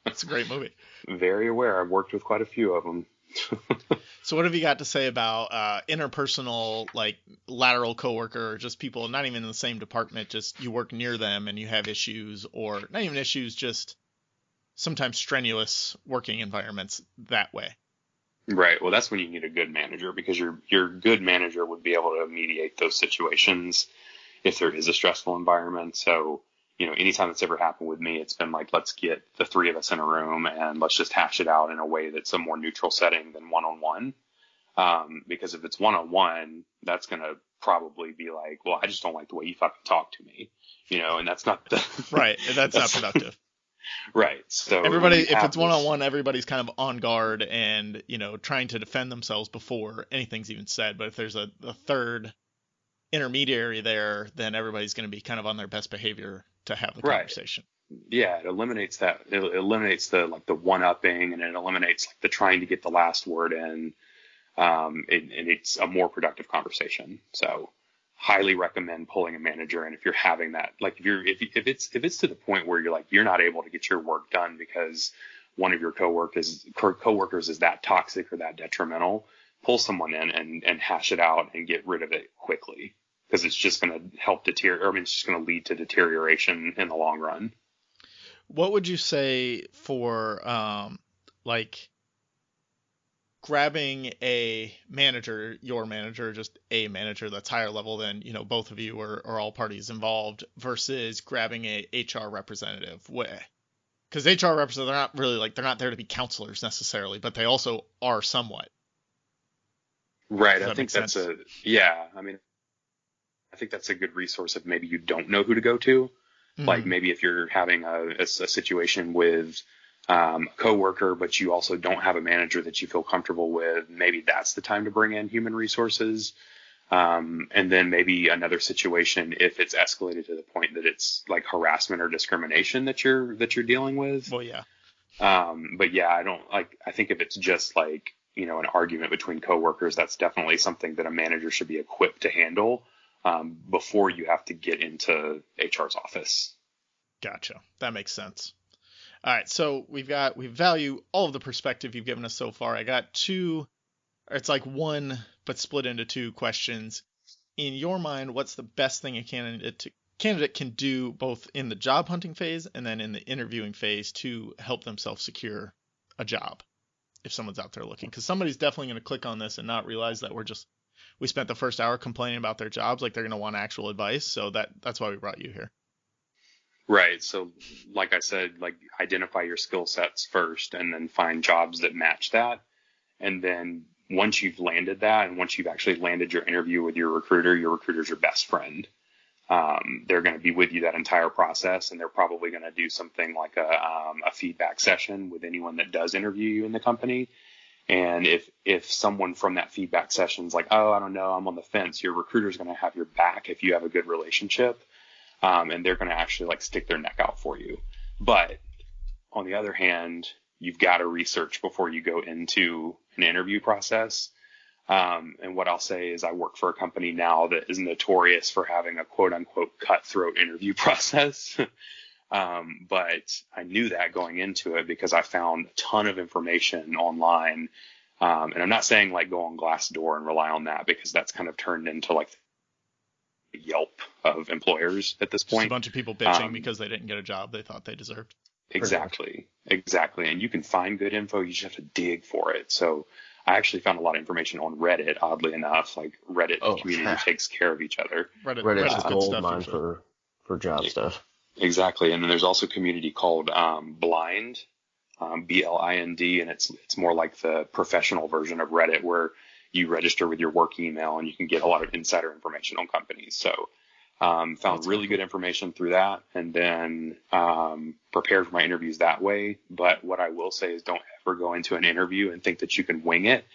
It's a great movie. Very aware. I've worked with quite a few of them. So what have you got to say about interpersonal, like lateral coworker, or just people not even in the same department, just you work near them and you have issues, or not even issues, just sometimes strenuous working environments that way? Right. Well, that's when you need a good manager, because your good manager would be able to mediate those situations if there is a stressful environment. So, anytime that's ever happened with me, it's been like, let's get the three of us in a room and let's just hash it out in a way that's a more neutral setting than one-on-one. Because if it's one-on-one, that's going to probably be like, well, I just don't like the way you fucking talk to me, and that's not right. That's not productive. Right. So everybody, if it's one-on-one, everybody's kind of on guard and, trying to defend themselves before anything's even said. But if there's a third intermediary there, then everybody's going to be kind of on their best behavior to have the conversation. Yeah, it eliminates that. It eliminates the one-upping, and it eliminates the trying to get the last word in. And it's a more productive conversation. So highly recommend pulling a manager. And if you're having that, if it's to the point where you're not able to get your work done because one of your coworkers is that toxic or that detrimental, pull someone in and hash it out and get rid of it quickly, because it's just going to help deteriorate. It's just going to lead to deterioration in the long run. What would you say for grabbing a manager, your manager, just a manager that's higher level than, both of you or all parties involved, versus grabbing a HR representative? Because HR representatives, they're not really they're not there to be counselors necessarily, but they also are somewhat. Right. I think that's I think that's a good resource if maybe you don't know who to go to. Mm-hmm. Like maybe if you're having a situation with a coworker, but you also don't have a manager that you feel comfortable with, maybe that's the time to bring in human resources. And then maybe another situation, if it's escalated to the point that it's like harassment or discrimination that you're dealing with. Well, yeah. But yeah, I think if it's just an argument between coworkers, that's definitely something that a manager should be equipped to handle before you have to get into HR's office. Gotcha. That makes sense. All right. So we value all of the perspective you've given us so far. I got two, it's like one, but split into two questions. In your mind, what's the best thing a candidate can do both in the job hunting phase and then in the interviewing phase to help themselves secure a job if someone's out there looking? Because somebody's definitely going to click on this and not realize that we spent the first hour complaining about their jobs. They're going to want actual advice. So that's why we brought you here. Right. So like I said, identify your skill sets first and then find jobs that match that. And then once you've landed that, and once you've actually landed your interview with your recruiter's your best friend. They're going to be with you that entire process, and they're probably going to do something like a feedback session with anyone that does interview you in the company. And if someone from that feedback session's like, oh, I don't know, I'm on the fence, your recruiter's going to have your back if you have a good relationship. And they're going to actually stick their neck out for you. But on the other hand, you've got to research before you go into an interview process. And what I'll say is I work for a company now that is notorious for having a quote unquote cutthroat interview process. But I knew that going into it because I found a ton of information online. And I'm not saying go on Glassdoor and rely on that, because that's kind of turned into Yelp of employers at this point. Just a bunch of people bitching because they didn't get a job they thought they deserved. Exactly. And you can find good info. You just have to dig for it. So I actually found a lot of information on Reddit, oddly enough. Like Reddit community takes care of each other. Reddit's good gold stuff mine usually. for job stuff. Exactly. And then there's also a community called Blind, Blind, and it's more like the professional version of Reddit, where you register with your work email and you can get a lot of insider information on companies. So found really good information through that, and then prepared for my interviews that way. But what I will say is don't ever go into an interview and think that you can wing it,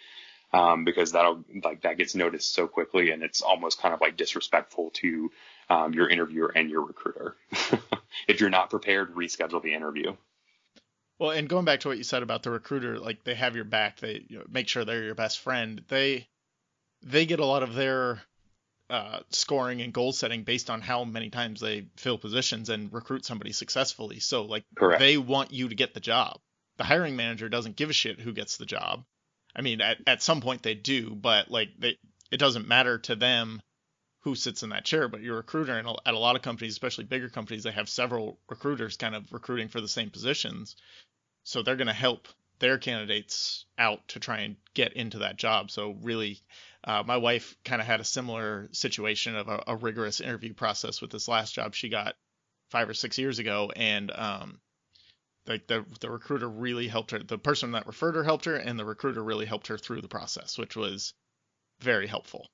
because that gets noticed so quickly, and it's almost kind of like disrespectful to your interviewer and your recruiter. If you're not prepared, reschedule the interview. Well, and going back to what you said about the recruiter, like they have your back, they make sure they're your best friend. They get a lot of their scoring and goal setting based on how many times they fill positions and recruit somebody successfully. So like Correct. They want you to get the job. The hiring manager doesn't give a shit who gets the job. I mean, at some point they do, but like it doesn't matter to them who sits in that chair. But your recruiter, and at a lot of companies, especially bigger companies, they have several recruiters kind of recruiting for the same positions. So they're going to help their candidates out to try and get into that job. So really, my wife kind of had a similar situation of a rigorous interview process with this last job she got 5 or 6 years ago. And like the recruiter really helped her. The person that referred her helped her, and the recruiter really helped her through the process, which was very helpful.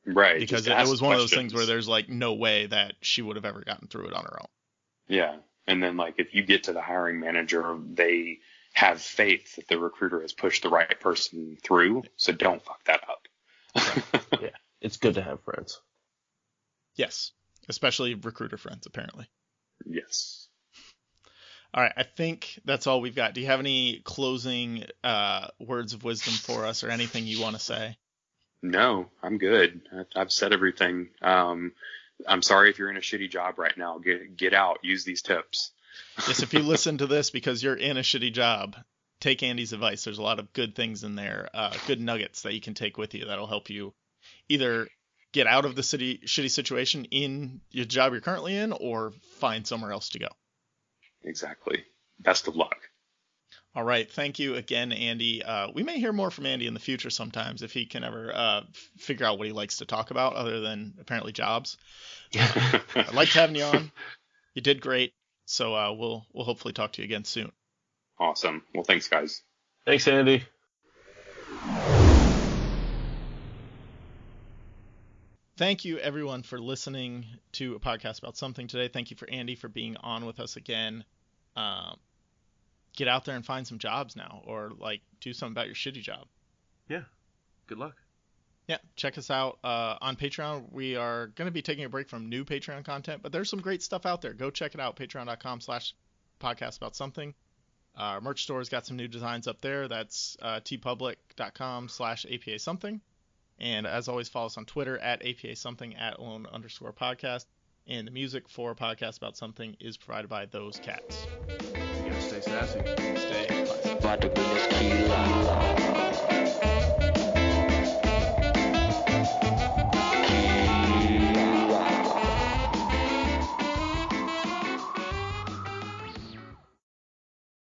Right. Because it was one of those things where there's like no way that she would have ever gotten through it on her own. Yeah. And then like if you get to the hiring manager, they have faith that the recruiter has pushed the right person through. So don't fuck that up. Right. Yeah. It's good to have friends. Yes. Especially recruiter friends, apparently. Yes. All right. I think that's all we've got. Do you have any closing words of wisdom for us, or anything you want to say? No, I'm good. I've said everything. I'm sorry if you're in a shitty job right now. Get out. Use these tips. Yes, if you listen to this because you're in a shitty job, take Andy's advice. There's a lot of good things in there, good nuggets that you can take with you that'll help you either get out of the shitty situation in your job you're currently in, or find somewhere else to go. Exactly. Best of luck. All right. Thank you again, Andy. We may hear more from Andy in the future sometimes if he can ever figure out what he likes to talk about other than apparently jobs. I liked having you on. You did great. So we'll hopefully talk to you again soon. Awesome. Well, thanks, guys. Thanks, Andy. Thank you, everyone, for listening to a podcast about something today. Thank you for Andy for being on with us again. Get out there and find some jobs now, or like do something about your shitty job. Yeah. Good luck. Yeah. Check us out on Patreon. We are going to be taking a break from new Patreon content, but there's some great stuff out there. Go check it out. Patreon.com/podcast about something. Our merch store's got some new designs up there. That's tpublic.com/APA something. And as always, follow us on Twitter @APA something @alone_podcast. And the music for Podcast About Something is provided by Those Cats. You gotta stay sassy. Stay classy.